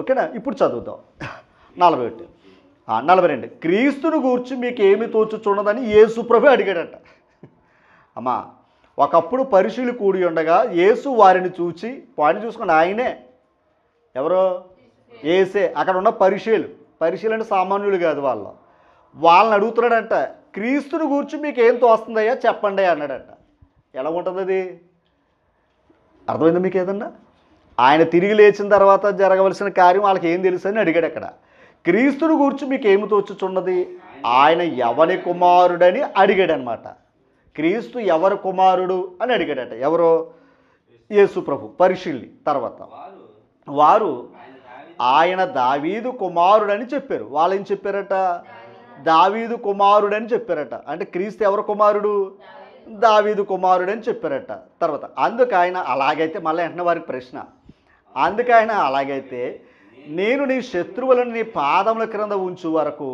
ఓకేనా? ఇప్పుడు చదువుతాం 41 42. క్రీస్తును గూర్చి మీకు ఏమి తోచుచున్నదని యేసు ప్రభు అడిగాడట. అమ్మా ఒకప్పుడు పరిశీలు కూడి ఉండగా యేసు వారిని చూచి, వాడిని చూసుకుని ఆయనే ఎవరో యేసే. అక్కడ ఉన్న పరిశీలు అంటే సామాన్యులు కాదు, వాళ్ళని అడుగుతున్నాడంట, క్రీస్తుని గూర్చి మీకు ఏం తోస్తుందయ్యా చెప్పండి అన్నాడట. ఎలా ఉంటుంది అది? అర్థమైందా మీకు ఏదన్నా? ఆయన తిరిగి లేచిన తర్వాత జరగవలసిన కార్యం వాళ్ళకి ఏం తెలుసు అని అడిగాడు. అక్కడ క్రీస్తుని గూర్చి మీకు ఏమి తోచుచున్నది, ఆయన ఎవరి కుమారుడని అడిగాడు అనమాట. క్రీస్తు ఎవరి కుమారుడు అని అడిగాడట. ఎవరో? యేసు ప్రభు. పరిశీలి తర్వాత వారు ఆయన దావీదు కుమారుడని చెప్పారు. వాళ్ళు ఏం చెప్పారట? దావీదు కుమారుడని చెప్పారట. అంటే క్రీస్తు ఎవరి కుమారుడు? దావీదు కుమారుడని చెప్పారట. తర్వాత అందుకు ఆయన అలాగైతే, మళ్ళీ వెంటనే వారికి ప్రశ్న, అందుకు ఆయన అలాగైతే నేను నీ శత్రువులను నీ పాదముల క్రింద ఉంచు వరకు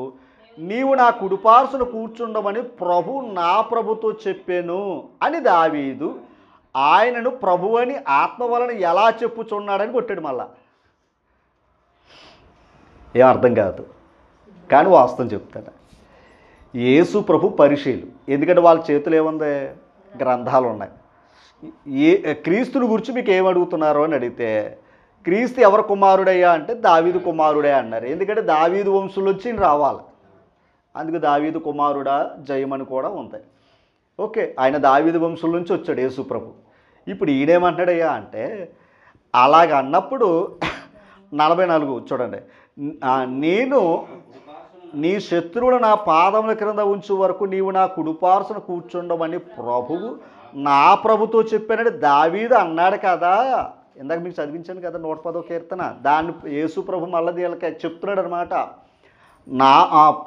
నీవు నా కుడిపార్శ్వన కూర్చుండమని ప్రభు నా ప్రభుతో చెప్పాను అని దావీదు ఆయనను ప్రభు అని ఆత్మ వలన ఎలా చెప్పుచున్నాడని కొట్టాడు. మళ్ళా ఏం అర్థం కాదు, కానీ వాస్తవం చెప్తాడు. యేసు ప్రభు పరిశీలు, ఎందుకంటే వాళ్ళ చేతులు ఏముంది? గ్రంథాలు ఉన్నాయి. క్రీస్తుని గురించి మీకు ఏమడుగుతున్నారు అని అడిగితే, క్రీస్తు ఎవరి కుమారుడయ్యా అంటే దావీదు కుమారుడే అన్నారు. ఎందుకంటే దావీదు వంశంలోంచి రావాలి, అందుకు దావీదు కుమారుడా జయమని కూడా ఉంది. ఓకే, ఆయన దావీదు వంశం నుంచి వచ్చాడు యేసు ప్రభు. ఇప్పుడు ఈయనేమంటాడయ్యా అంటే, అలాగ అన్నప్పుడు 44 చూడండి, నేను నీ శత్రువులు నా పాదముల క్రింద ఉంచు వరకు నీవు నా కుడిపార్శ్వన కూర్చుండమని ప్రభువు నా ప్రభుతో చెప్పానని దావీదు అన్నాడు కదా. ఇందాక మీకు చదివించాను కదా 110వ కీర్తన. దాన్ని యేసు ప్రభు మళ్ళీ వీళ్ళకి చెప్తున్నాడు అనమాట.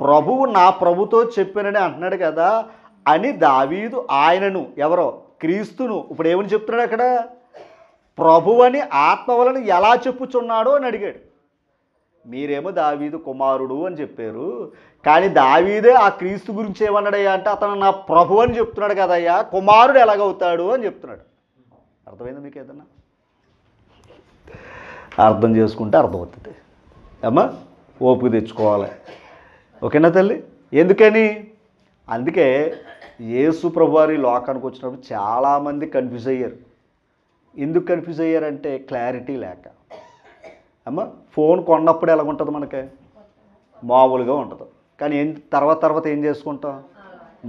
ప్రభువు నా ప్రభుతో చెప్పానని అంటున్నాడు కదా అని దావీదు ఆయనను, ఎవరో క్రీస్తును, ఇప్పుడు ఏమని చెప్తున్నాడు అక్కడ? ప్రభువని ఆత్మ వలన ఎలా చెప్పుచున్నాడో అని అడిగాడు. మీరేమో దావీదు కుమారుడు అని చెప్పారు, కానీ దావీదే ఆ క్రీస్తు గురించి ఏమన్నాడయ్యా అంటే, అతను నా ప్రభు అని చెప్తున్నాడు కదయ్యా, కుమారుడు ఎలాగవుతాడు అని చెప్తున్నాడు. అర్థమైందా మీకు ఏదన్నా? అర్థం చేసుకుంటే అర్థమవుతుంది అమ్మా, ఓపిక తెచ్చుకోవాలి. ఓకేనా తల్లి? ఎందుకని? అందుకే యేసు ప్రభు వారి లోకానికి వచ్చినప్పుడు చాలామంది కన్ఫ్యూజ్ అయ్యారు. ఎందుకు కన్ఫ్యూజ్ అయ్యారంటే క్లారిటీ లేక. అమ్మా ఫోన్ కొన్నప్పుడు ఎలాగుంటుంది? మనకి మామూలుగా ఉంటుంది, కానీ తర్వాత ఏం చేసుకుంటాం?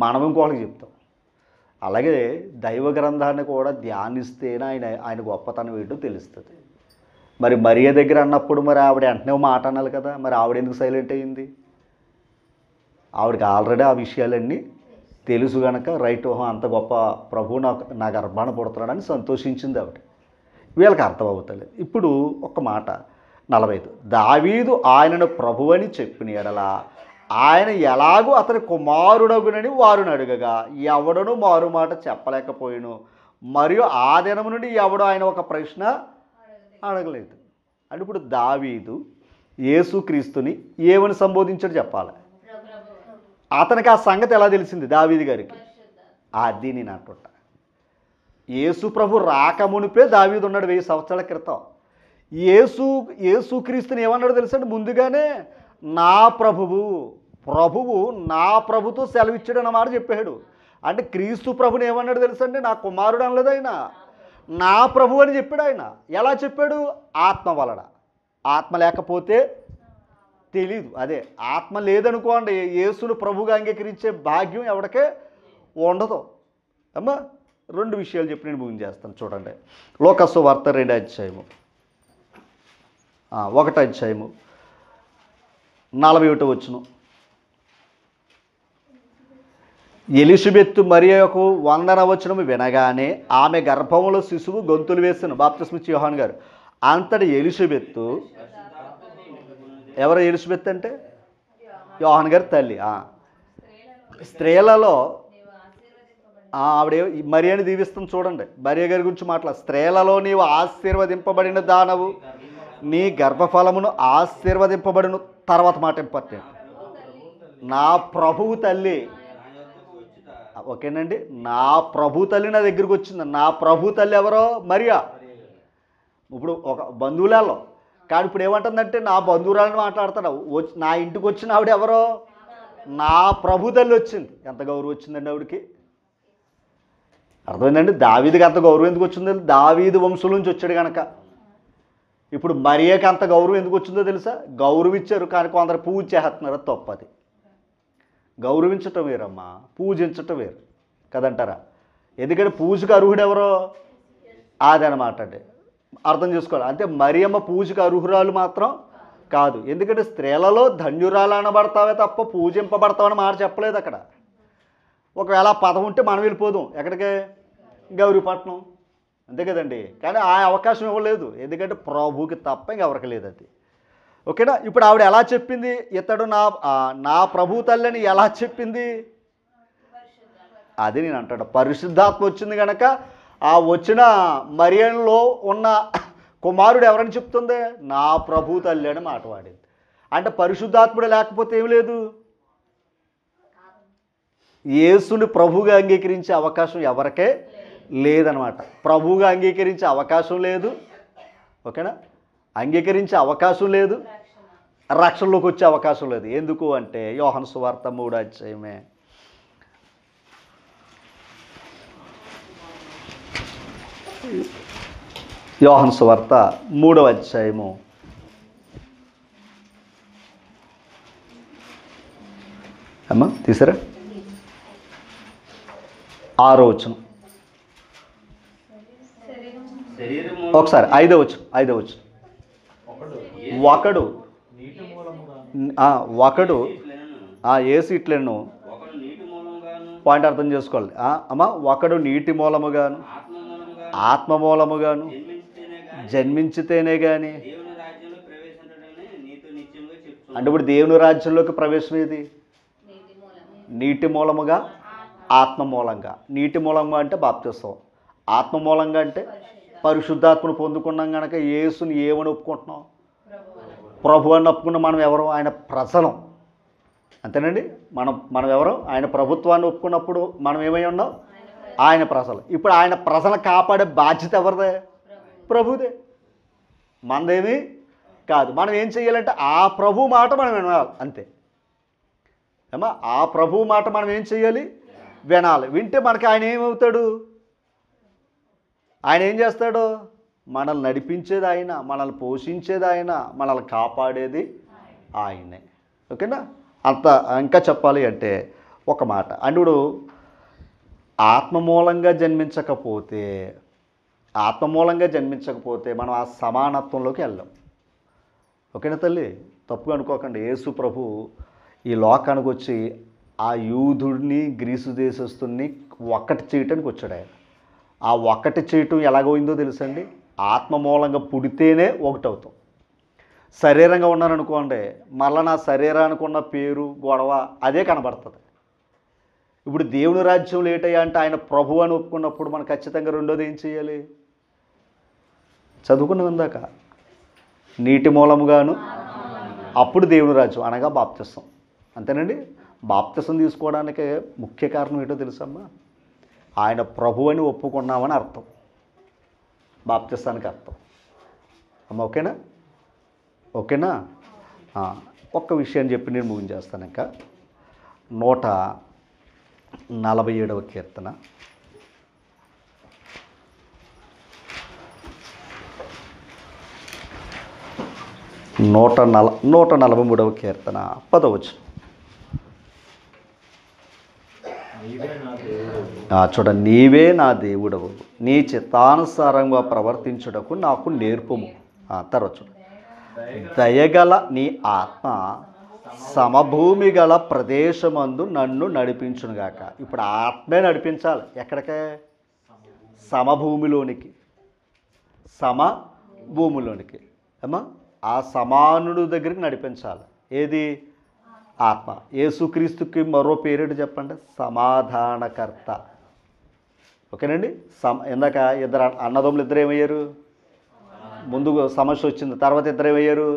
మనం ఇంకోళ్ళకి చెప్తాం. అలాగే దైవ గ్రంథాన్ని కూడా ధ్యానిస్తేనే ఆయన గొప్పతనం ఏంటో తెలుస్తుంది. మరి మరియ దగ్గర అన్నప్పుడు మరి ఆవిడ వెంటనే మాట అనాలి కదా, మరి ఆవిడ ఎందుకు సైలెంట్ అయ్యింది? ఆవిడకి ఆల్రెడీ ఆ విషయాలన్నీ తెలుసు కనుక, రైట్, అంత గొప్ప ప్రభు నా గర్భాన పుడుతున్నాడని సంతోషించింది ఆవిడ. వీళ్ళకి అర్థం అవుతలేదు. ఇప్పుడు ఒక మాట 45, దావీదు ఆయనను ప్రభు అని చెప్పిన ఎడల ఆయన ఎలాగూ అతని కుమారుడగునని వారిని అడుగగా ఎవడను మారు మాట చెప్పలేకపోయిను, మరియు ఆ దినం నుండి ఎవడు ఆయన ఒక ప్రశ్న అడగలేదు. అంటే ఇప్పుడు దావీదు యేసుక్రీస్తుని ఏమని సంబోధించాడు చెప్పాలి. అతనికి ఆ సంగతి ఎలా తెలిసింది దావీదు గారికి? అది నేను అంటుంటా. యేసు ప్రభు రాకమునిపే దావీదు ఉన్నాడు 1000 సంవత్సరాల క్రితం. యేసుక్రీస్తుని ఏమన్నాడు తెలుసండి? ముందుగానే నా ప్రభువు నా ప్రభుతో సెలవిచ్చాడు అన్నమాట చెప్పాడు. అంటే క్రీస్తు ప్రభుని ఏమన్నాడు తెలుసండి? నా కుమారుడు అనలేదు ఆయన, నా ప్రభు అని చెప్పాడు. ఆయన ఎలా చెప్పాడు? ఆత్మ వలన. ఆత్మ లేకపోతే తెలీదు. అదే ఆత్మ లేదనుకోండి, యేసును ప్రభుగా అంగీకరించే భాగ్యం ఎవరికే ఉండదు. అమ్మా 2 విషయాలు చెప్పి నేను ముగించేస్తాను. చూడండి, లోకసు వార్త 2వ అధ్యాయము 1వ అధ్యాయము 41వ వచనం. ఎలిజబెత్తు మరియకు వందనవచనము వినగానే ఆమె గర్భంలో శిశువు గొంతులు వేసెను. బాప్తిస్మిచ్చి యోహాను గారు. అంతటి ఎలిజబెత్తు, ఎవరు ఎలిజబెత్ అంటే? యోహాను గారి తల్లి. స్త్రీలలో ఆవిడ మరియని దీవిస్తుంది. చూడండి, మరియ గారి గురించి మాట్లాడు. స్త్రీలలో నీవు ఆశీర్వదింపబడిన దానవు, నీ గర్భఫలమును ఆశీర్వదింపబడిన. తర్వాత మాట ఇంపార్టెంట్, నా ప్రభువు తల్లి. ఓకేనండి, నా ప్రభు తల్లి నా దగ్గరికి వచ్చింది. నా ప్రభు తల్లి ఎవరో? మరియా. ఇప్పుడు ఒక బంధువులలో కానీ ఇప్పుడు ఏమంటుందంటే నా బంధువురాలని మాట్లాడతాడు. నా ఇంటికి వచ్చిన ఆవిడ ఎవరో? నా ప్రభు తల్లి వచ్చింది. ఎంత గౌరవం వచ్చిందండి ఆవిడకి? అర్థమైందండి? దావీదుకి అంత గౌరవం ఎందుకు వచ్చిందో? దావీదు వంశం నుంచి వచ్చాడు కనుక. ఇప్పుడు మరియాకి అంత గౌరవం ఎందుకు వచ్చిందో తెలుసా? గౌరవం ఇచ్చారు కానీ కొందరు పూజ చేస్తున్నారు, తప్పది. గౌరవించటం వేరమ్మా, పూజించటం వేరు కదంటారా? ఎందుకంటే పూజకు అర్హుడు ఎవరో? అదనమాట అండి, అర్థం చేసుకోవాలి. అంటే మరియమ్మ పూజకు అర్హురాలు మాత్రం కాదు. ఎందుకంటే స్త్రీలలో ధన్యురాలు అనబడతావే తప్ప పూజింపబడతావని మాట చెప్పలేదు అక్కడ. ఒకవేళ ఆ పదం ఉంటే మనం వెళ్ళిపోదాం ఎక్కడికి? గౌరీపట్నం, అంతే కదండి. కానీ ఆ అవకాశం ఇవ్వలేదు, ఎందుకంటే ప్రభుకి తప్ప ఇంకెవరికి లేదు అది. ఓకేనా? ఇప్పుడు ఆవిడ ఎలా చెప్పింది? ఇతడు నా ప్రభు తల్లిని ఎలా చెప్పింది? అది నేను అంటాడు, పరిశుద్ధాత్మ వచ్చింది కనుక ఆ వచ్చిన మరియలో ఉన్న కుమారుడు ఎవరని చెప్తుంది? నా ప్రభు తల్లి అని మాట వాడింది. అంటే పరిశుద్ధాత్ముడు లేకపోతే ఏమి లేదు. యేసుని ప్రభువుగా అంగీకరించే అవకాశం ఎవరికే లేదనమాట. ప్రభువుగా అంగీకరించే అవకాశం లేదు. ఓకేనా? అంగీకరించే అవకాశం లేదు, రక్షణలోకి వచ్చే అవకాశం లేదు. ఎందుకు అంటే యోహాను సువార్త 3వ అధ్యాయమే. యోహాను సువార్త 3వ అధ్యాయము అమ్మా తీసారా? 6వ వచనం, ఒకసారి 5వ వచనం. ఒకడు యేసు ఇట్లను పాయింట్ అర్థం చేసుకోవాలి అమ్మా. ఒకడు నీటి మూలముగాను ఆత్మ మూలముగాను జన్మించితేనే కానీ. అంటే ఇప్పుడు దేవుని రాజ్యంలోకి ప్రవేశం ఏది? నీటి మూలముగా ఆత్మ మూలంగా. నీటి మూలంగా అంటే బాప్తిసం, ఆత్మ మూలంగా అంటే పరిశుద్ధాత్మను పొందుకున్నాం కనుక యేసుని ఏమని ఒప్పుకుంటున్నాం? ప్రభు అని ఒప్పుకున్న మనం ఎవరు? ఆయన ప్రజలం, అంతేనండి. మనం ఎవరు? ఆయన ప్రభుత్వాన్ని ఒప్పుకున్నప్పుడు మనం ఏమై ఉన్నాం? ఆయన ప్రజలు. ఇప్పుడు ఆయన ప్రజలను కాపాడే బాధ్యత ఎవరిదే? ప్రభుదే, మనదేమీ కాదు. మనం ఏం చేయాలంటే ఆ ప్రభు మాట మనం వినాలి, అంతే ఏమా. ఆ ప్రభు మాట మనం ఏం చేయాలి? వినాలి. వింటే మనకి ఆయన ఏమవుతాడు? ఆయన ఏం చేస్తాడు? మనల్ని నడిపించేది ఆయన, మనల్ని పోషించేది ఆయన, మనల్ని కాపాడేది ఆయనే. ఓకేనా? అంత ఇంకా చెప్పాలి అంటే ఒక మాట, అందుడు ఆత్మ మూలంగా జన్మించకపోతే మనం ఆ సమానత్వంలోకి వెళ్ళాం. ఓకేనా తల్లి? తప్పుగా అనుకోకండి. యేసు ప్రభు ఈ లోకానికి వచ్చి ఆ యూదుడిని గ్రీసు దేశస్తుని ఒక్కటి చేయటానికి వచ్చాడు ఆయన. ఆ ఒక్కటి చేయటం ఎలాగోయిందో తెలుసండి? ఆత్మ మూలంగా పుడితేనే ఒకటవుతాం. శరీరంగా ఉన్నాననుకోండి, మళ్ళీ నా శరీరానికి ఉన్న పేరు గొడవ అదే కనబడుతుంది. ఇప్పుడు దేవుని రాజ్యం లేటయ్యా అంటే ఆయన ప్రభు అని ఒప్పుకున్నప్పుడు మనం ఖచ్చితంగా రెండోది ఏం చేయాలి? చదువుకున్నాం ఇందాక, నీటి మూలముగాను అప్పుడు దేవుని రాజ్యం అనగా బాప్తిసం, అంతేనండి. బాప్తిసం తీసుకోవడానికి ముఖ్య కారణం ఏంటో తెలుసమ్మా? ఆయన ప్రభు అని ఒప్పుకున్నామని అర్థం, బాప్తిసానికి అర్థం అమ్మ. ఓకేనా? ఒక్క విషయం చెప్పి నేను ముగించేస్తాను. ఇంకా 147వ కీర్తన 143వ కీర్తన 10వ వచనం చూడండి. నీవే నా దేవుడవు, నీ చిత్తానుసారంగా ప్రవర్తించుటకు నాకు నేర్పుము. తర్వాత చూడండి. దయగల నీ ఆత్మ సమభూమి గల ప్రదేశమందు నన్ను నడిపించునుగాక. ఇప్పుడు ఆత్మే నడిపించాలి. ఎక్కడికే? సమభూమిలోనికి, సమభూమిలోనికి అమ్మా. ఆ సమానుడు దగ్గరికి నడిపించాలి. ఏది? ఆత్మ. యేసుక్రీస్తుకి మరో పేరేంటి చెప్పండి? సమాధానకర్త. ఓకేనండి. ఇందాక అన్నదమ్ములు ఇద్దరు ఏమయ్యారు? ముందు సమస్య వచ్చింది, తర్వాత ఇద్దరు ఏమయ్యారు?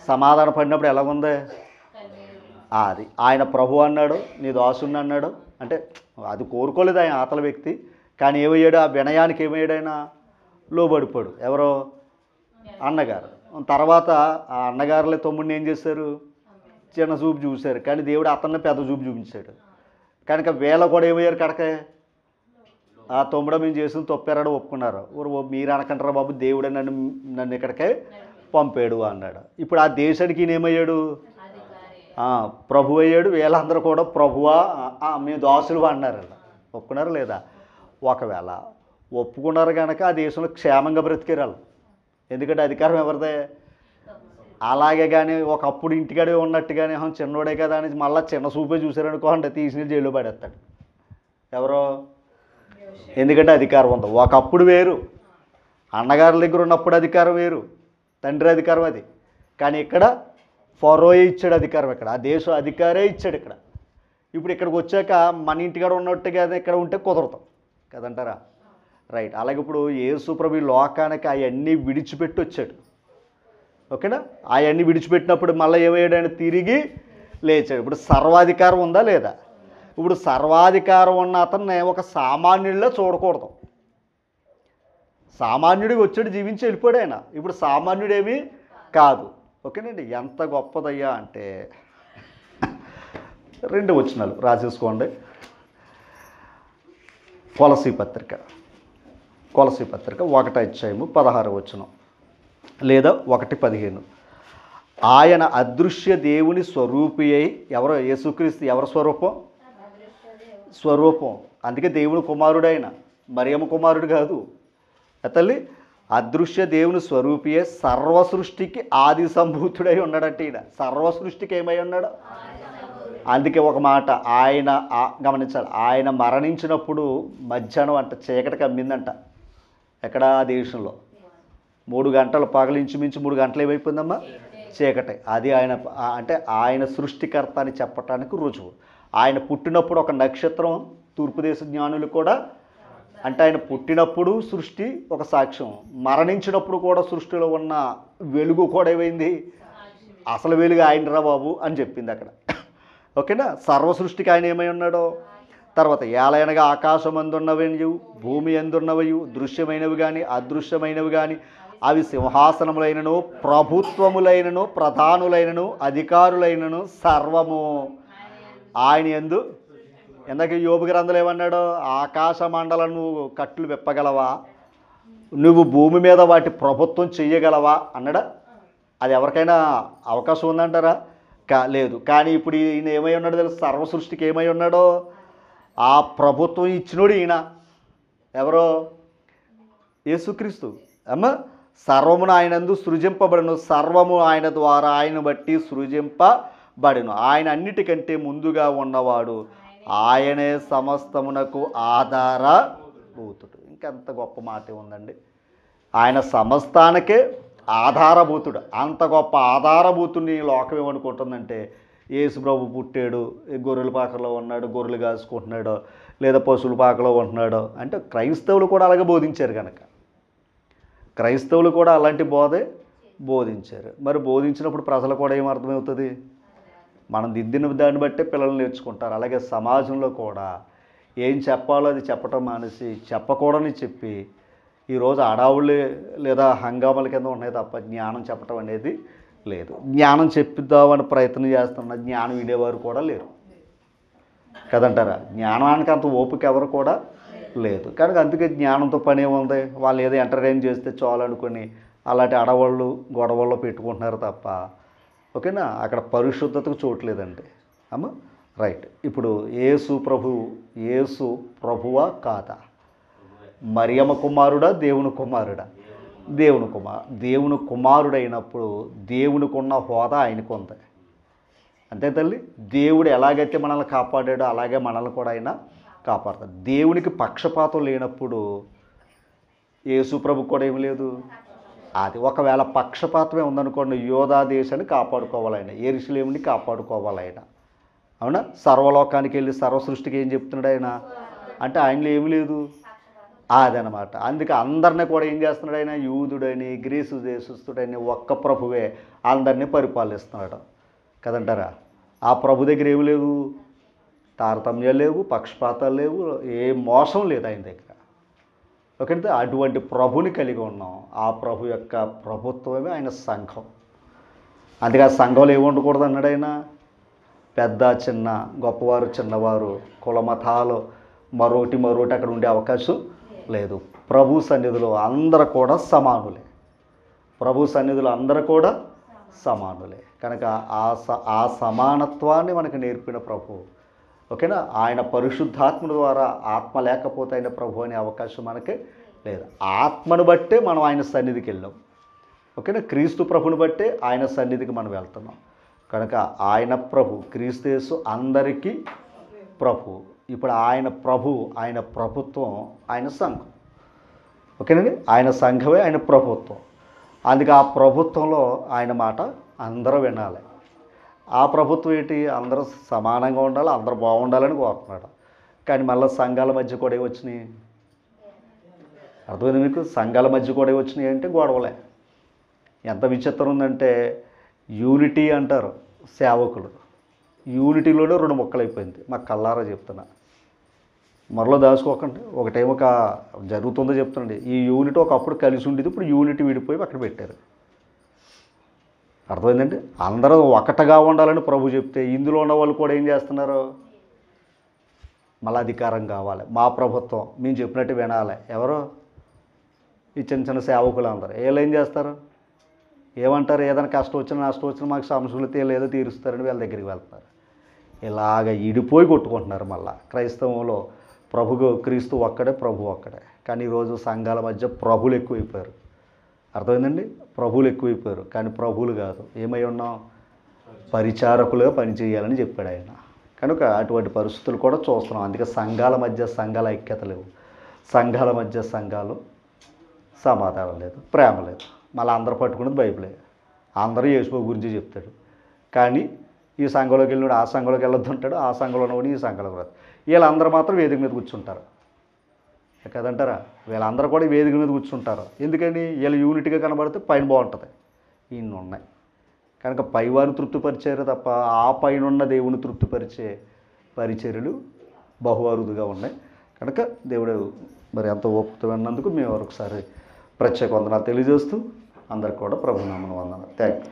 సమాధాన పడినప్పుడు ఎలాగుంది? అది ఆయన ప్రభు అన్నాడు, నీ దాసుని అన్నాడు, అంటే అది కోరుకోలేదు ఆయన ఆతల వ్యక్తి, కానీ ఏమయ్యాడు, ఆ వినయానికి ఏమయ్యాడు, ఆయన లోబడిపోయాడు. ఎవరో అన్నగారు. తర్వాత ఆ అన్నగారులే తమ్ముడిని ఏం చేశారు, చిన్న చూపు చూశారు, కానీ దేవుడు అతన్ని పెద్ద చూపు చూపించాడు. కనుక వీళ్ళ కూడా ఏమయ్యారు, కడకే ఆ తమ్ముడు మేము చేసిన తప్పారని ఒప్పుకున్నారు. మీరు అనకంటారా బాబు, దేవుడే నన్ను ఇక్కడికే పంపాడు అన్నాడు. ఇప్పుడు ఆ దేశానికి ఈయన ఏమయ్యాడు, ప్రభు అయ్యాడు. వీళ్ళందరూ కూడా ప్రభువా మేము దాసులు అన్నారు. ఒప్పుకున్నారు లేదా? ఒకవేళ ఒప్పుకున్నారు కనుక ఆ దేశంలో క్షేమంగా బ్రతికేరాళ్ళు. ఎందుకంటే అధికారం ఎవరిదే. అలాగే కానీ ఒకప్పుడు ఇంటికాడే ఉన్నట్టుగానే చిన్నోడే కదా అని మళ్ళీ చిన్న చూపే చూశారనుకోండి, తీసి జైల్లో పడేస్తాడు. ఎవరో, ఎందుకంటే అధికారం ఉంది. ఒకప్పుడు వేరు, అన్నగారి దగ్గర ఉన్నప్పుడు అధికారం వేరు, తండ్రి అధికారం అది. కానీ ఇక్కడ ఫరోయే ఇచ్చాడు అధికారం, ఇక్కడ ఆ దేశం అధికారే ఇచ్చాడు ఇక్కడ. ఇప్పుడు ఇక్కడికి వచ్చాక మన ఇంటికాడ ఉన్నట్టుగా ఇక్కడ ఉంటే కుదరతాం కదంటారా? రైట్. అలాగే ఇప్పుడు యేసు ప్రభు లోకానికి అవన్నీ విడిచిపెట్టి వచ్చాడు. ఓకేనా? అవన్నీ విడిచిపెట్టినప్పుడు మళ్ళీ ఏమయ్యాడు, ఆయన తిరిగి లేచాడు. ఇప్పుడు సర్వాధికారం ఉందా లేదా? ఇప్పుడు సర్వాధికారం ఉన్న అతన్ని ఒక సామాన్యుడిలో చూడకూడదు. సామాన్యుడికి వచ్చాడు, జీవించి వెళ్ళిపోయాడు ఆయన. ఇప్పుడు సామాన్యుడేమీ కాదు. ఓకేనండి. ఎంత గొప్పదయ్యా అంటే 2 వచనాలు రాసేసుకోండి. కొలసీ పత్రిక 1 అధ్యాయము 16 వచనం లేదా 1:15. ఆయన అదృశ్య దేవుని స్వరూపి అయి, ఎవరో యేసుక్రీస్తు ఎవరి స్వరూపం. అందుకే దేవుని కుమారుడు ఆయన, మరియమ్మ కుమారుడు కాదు. తల్లి అదృశ్య దేవుని స్వరూపియే, సర్వ సృష్టికి ఆది సంభూతుడై ఉన్నాడంటే ఈయన. సర్వ సృష్టికి ఏమై ఉన్నాడు? అందుకే ఒక మాట ఆయన గమనించాలి. ఆయన మరణించినప్పుడు మధ్యాహ్నం అంట చీకటి కమ్మిందంట. ఎక్కడ? ఆ దేశంలో 3 గంటలు పగలించుమించు 3 గంటలు ఏమైపోయిందమ్మా? చీకటి. అది ఆయన అంటే ఆయన సృష్టికర్త అని చెప్పటానికి రుజువు. ఆయన పుట్టినప్పుడు ఒక నక్షత్రం తూర్పు దేశ జ్ఞానులు కూడా, అంటే ఆయన పుట్టినప్పుడు సృష్టి ఒక సాక్ష్యం, మరణించినప్పుడు కూడా సృష్టిలో ఉన్న వెలుగు కూడా ఏమైంది, అసలు వెలుగు ఆయనరా బాబు అని చెప్పింది అక్కడ. ఓకేనా? సర్వ సృష్టికి ఆయన ఏమై ఉన్నాడో. తర్వాత ఏలయనగా ఆకాశం అందున్నవయు భూమి అందున్నవయు దృశ్యమైనవి కానీ అదృశ్యమైనవి కానీ, అవి సింహాసనములైనను ప్రభుత్వములైనను ప్రధానులైనను అధికారులైనను సర్వము ఆయన యందు. ఇందాక యోబు గ్రంథంలో ఏమన్నాడు? ఆకాశ మండలం నువ్వు కట్లు విప్పగలవా, నువ్వు భూమి మీద వాటి ప్రభుత్వం చెయ్యగలవా అన్నాడా? అది ఎవరికైనా అవకాశం ఉందంటారా? లేదు. కానీ ఇప్పుడు ఈయన ఏమై ఉన్నాడో తెలుసు, సర్వ సృష్టికి ఏమై ఉన్నాడో ఆ ప్రభుత్వం ఇచ్చినోడు ఈయన. ఎవరో? యేసుక్రీస్తు. అమ్మ సర్వమును ఆయనందు సృజింపబడును, సర్వము ఆయన ద్వారా ఆయన బట్టి సృజింపబడును. ఆయన అన్నిటికంటే ముందుగా ఉన్నవాడు, ఆయనే సమస్తమునకు ఆధారభూతుడు. ఇంకెంత గొప్ప మాట ఉందండి. ఆయన సమస్తానికే ఆధారభూతుడు. అంత గొప్ప ఆధారభూతుడిని లోకం ఏమనుకుంటుందంటే, యేసు ప్రభు పుట్టాడు, గొర్రెల పాకలో ఉన్నాడు, గొర్రెలు కాసుకుంటున్నాడు, లేదా పశువుల పాకలో ఉంటున్నాడు అంటే క్రైస్తవులు కూడా అలాగే బోధించారు కనుక. క్రైస్తవులు కూడా అలాంటి బోధే బోధించారు. మరి బోధించినప్పుడు ప్రజలు కూడా ఏమర్థమవుతుంది? మనం దిద్దిన దాన్ని బట్టే పిల్లలు నేర్చుకుంటారు. అలాగే సమాజంలో కూడా ఏం చెప్పాలో అది చెప్పటం మానేసి చెప్పకూడని చెప్పి ఈరోజు అడావుళ్ళే లేదా హంగామాల కింద ఉన్నాయి తప్ప జ్ఞానం చెప్పటం అనేది లేదు. జ్ఞానం చెప్పిద్దామని ప్రయత్నం చేస్తున్న జ్ఞానం వినేవారు కూడా లేరు కదంటారా? జ్ఞానానికి అంత ఓపిక ఎవరు కూడా లేదు. కనుక అందుకే జ్ఞానంతో పని ఏముంది, వాళ్ళు ఏదో ఎంటర్టైన్ చేస్తే చాలు అనుకుని అలాంటి అడవుళ్ళు గొడవల్లో పెట్టుకుంటున్నారు తప్ప. ఓకేనా? అక్కడ పరిశుద్ధతకు చోట్లేదండి అమ్మ. రైట్. ఇప్పుడు యేసు ప్రభువా కాదా? మరియమ్మ కుమారుడా? దేవుని కుమారుడా? దేవుని కుమారుడైనప్పుడు దేవునికి ఉన్న హోదా ఆయనకు ఉంది. అంతే తల్లి. దేవుడు ఎలాగైతే మనల్ని కాపాడాడో అలాగే మనల్ని కూడా ఆయన కాపాడతాడు. దేవునికి పక్షపాతం లేనప్పుడు యేసు ప్రభు కూడా ఏమి లేదు. అది ఒకవేళ పక్షపాతమే ఉందనుకోండి, యోధా దేశాన్ని కాపాడుకోవాలి ఆయన, యెరూషలేముని కాపాడుకోవాలి ఆయన. అవునా? సర్వలోకానికి వెళ్ళి సర్వ సృష్టికి ఏం చెప్తున్నాడు ఆయన అంటే ఆయనలో ఏమి లేదు. అదనమాట. అందుకే అందరినీ కూడా ఏం చేస్తున్నాడు ఆయన? యూదుడని గ్రీసు దేశస్థుడని ఒక్క ప్రభువే అందరినీ పరిపాలిస్తున్నాడు కదంటారా? ఆ ప్రభు దగ్గర ఏమి లేవు. తారతమ్యాలు లేవు, పక్షపాతాలు లేవు, ఏ మోసం లేదు ఆయన దగ్గర. ఓకే, అటువంటి ప్రభుని కలిగి ఉన్నాం. ఆ ప్రభు యొక్క ప్రభుత్వమే ఆయన సంఘం. అందుకే ఆ సంఘంలో ఏమి ఉండకూడదు అన్నాడు ఆయన. పెద్ద చిన్న, గొప్పవారు చిన్నవారు, కులమతాలు మరోటి అక్కడ ఉండే అవకాశం లేదు. ప్రభు సన్నిధిలో అందరూ కూడా సమానులే. ప్రభు సన్నిధిలో అందరూ కూడా సమానులే. కనుక ఆ సమానత్వాన్ని మనకు నేర్పిన ప్రభు. ఓకేనా, ఆయన పరిశుద్ధాత్మ ద్వారా, ఆత్మ లేకపోతే ఆయన ప్రభు అనే అవకాశం మనకి లేదు. ఆత్మను బట్టే మనం ఆయన సన్నిధికి వెళ్ళాం. ఓకేనా, క్రీస్తు ప్రభుని బట్టే ఆయన సన్నిధికి మనం వెళ్తున్నాం. కనుక ఆయన ప్రభు, క్రీస్తు యేసు అందరికీ ప్రభు. ఇప్పుడు ఆయన ప్రభు, ఆయన ప్రభుత్వం, ఆయన సంఘం. ఓకేనండి, ఆయన సంఘమే ఆయన ప్రభుత్వం. అందుకే ఆ ప్రభుత్వంలో ఆయన మాట అందరూ వినాలి. ఆ ప్రభుత్వం ఏంటి, అందరూ సమానంగా ఉండాలి, అందరూ బాగుండాలని కోరుతున్నాడు. కానీ మళ్ళీ సంఘాల మధ్య కూడా వచ్చినాయి. అర్థమైంది మీకు? సంఘాల మధ్య కూడా వచ్చినాయి అంటే గొడవలే. ఎంత విచిత్రం ఉందంటే, యూనిటీ అంటారు సేవకులు, యూనిటీలోనే రెండు ముక్కలైపోయింది. మా కల్లారా చెప్తున్నా, మరలో దాచుకోకండి. ఒకటేమో జరుగుతుందో చెప్తుండండి. ఈ యూనిటీ ఒకప్పుడు కలిసి ఉండేది, ఇప్పుడు యూనిటీ విడిపోయి అక్కడ పెట్టారు. అర్థమైందండి? అందరూ ఒకటగా ఉండాలని ప్రభు చెప్తే, ఇందులో ఉన్న వాళ్ళు కూడా ఏం చేస్తున్నారు, మళ్ళీ అధికారం కావాలి, మా ప్రభుత్వం, మేము చెప్పినట్టు వినాలి. ఎవరో ఈ చిన్న సేవకులు అందరూ వీళ్ళు ఏం చేస్తారు, ఏమంటారు, ఏదైనా కష్టం వచ్చినా నష్టం వచ్చినా మాకు సమస్యలు లేదో తీరుస్తారని వీళ్ళ దగ్గరికి వెళ్తారు. ఇలాగ ఇడిపోయి కొట్టుకుంటున్నారు. మళ్ళీ క్రైస్తవంలో క్రీస్తు ఒక్కడే, ప్రభు ఒక్కడే. కానీ ఈరోజు సంఘాల మధ్య ప్రభులు ఎక్కువైపోయారు. అర్థమైందండి? ప్రభువులు ఎక్కువైపోయారు, కానీ ప్రభువులు కాదు. ఏమై ఉన్నాం, పరిచారకులుగా పనిచేయాలని చెప్పాడు ఆయన. కనుక అటువంటి పరిస్థితులు కూడా చూస్తున్నాం. అందుకే సంఘాల మధ్య సంఘాల ఐక్యత లేవు, సంఘాల మధ్య సంఘాలు సమాధానం లేదు, ప్రేమ లేదు. మళ్ళీ అందరూ పట్టుకున్నది బైబిలే. అందరూ యేసు గురించి చెప్తాడు. కానీ ఈ సంఘంలోకి వెళ్ళినాడు ఆ సంఘంలోకి వెళ్ళొద్దు అంటాడు, ఆ సంఘంలో ఉన్నవాడు ఈ సంఘంలోకి రాదు. వీళ్ళందరూ మాత్రం వేదిక మీద కూర్చుంటారు కదంటారా. వీళ్ళందరూ కూడా వేదిక మీద కూర్చుంటారు. ఎందుకని, వీళ్ళు యూనిట్గా కనబడితే పైన బాగుంటుంది. ఇన్ని ఉన్నాయి కనుక పైవారిని తృప్తిపరిచారు తప్ప ఆ పైన ఉన్న దేవుని తృప్తిపరిచే పరిచర్యలు బహు అరుదుగా ఉన్నాయి. కనుక దేవుడు మరి ఎంత ఓపిక విన్నందుకు మేము ఒకసారి ప్రత్యేక వందనాలు తెలియజేస్తూ అందరికి కూడా ప్రభునామమున వందనాలు. Thank you.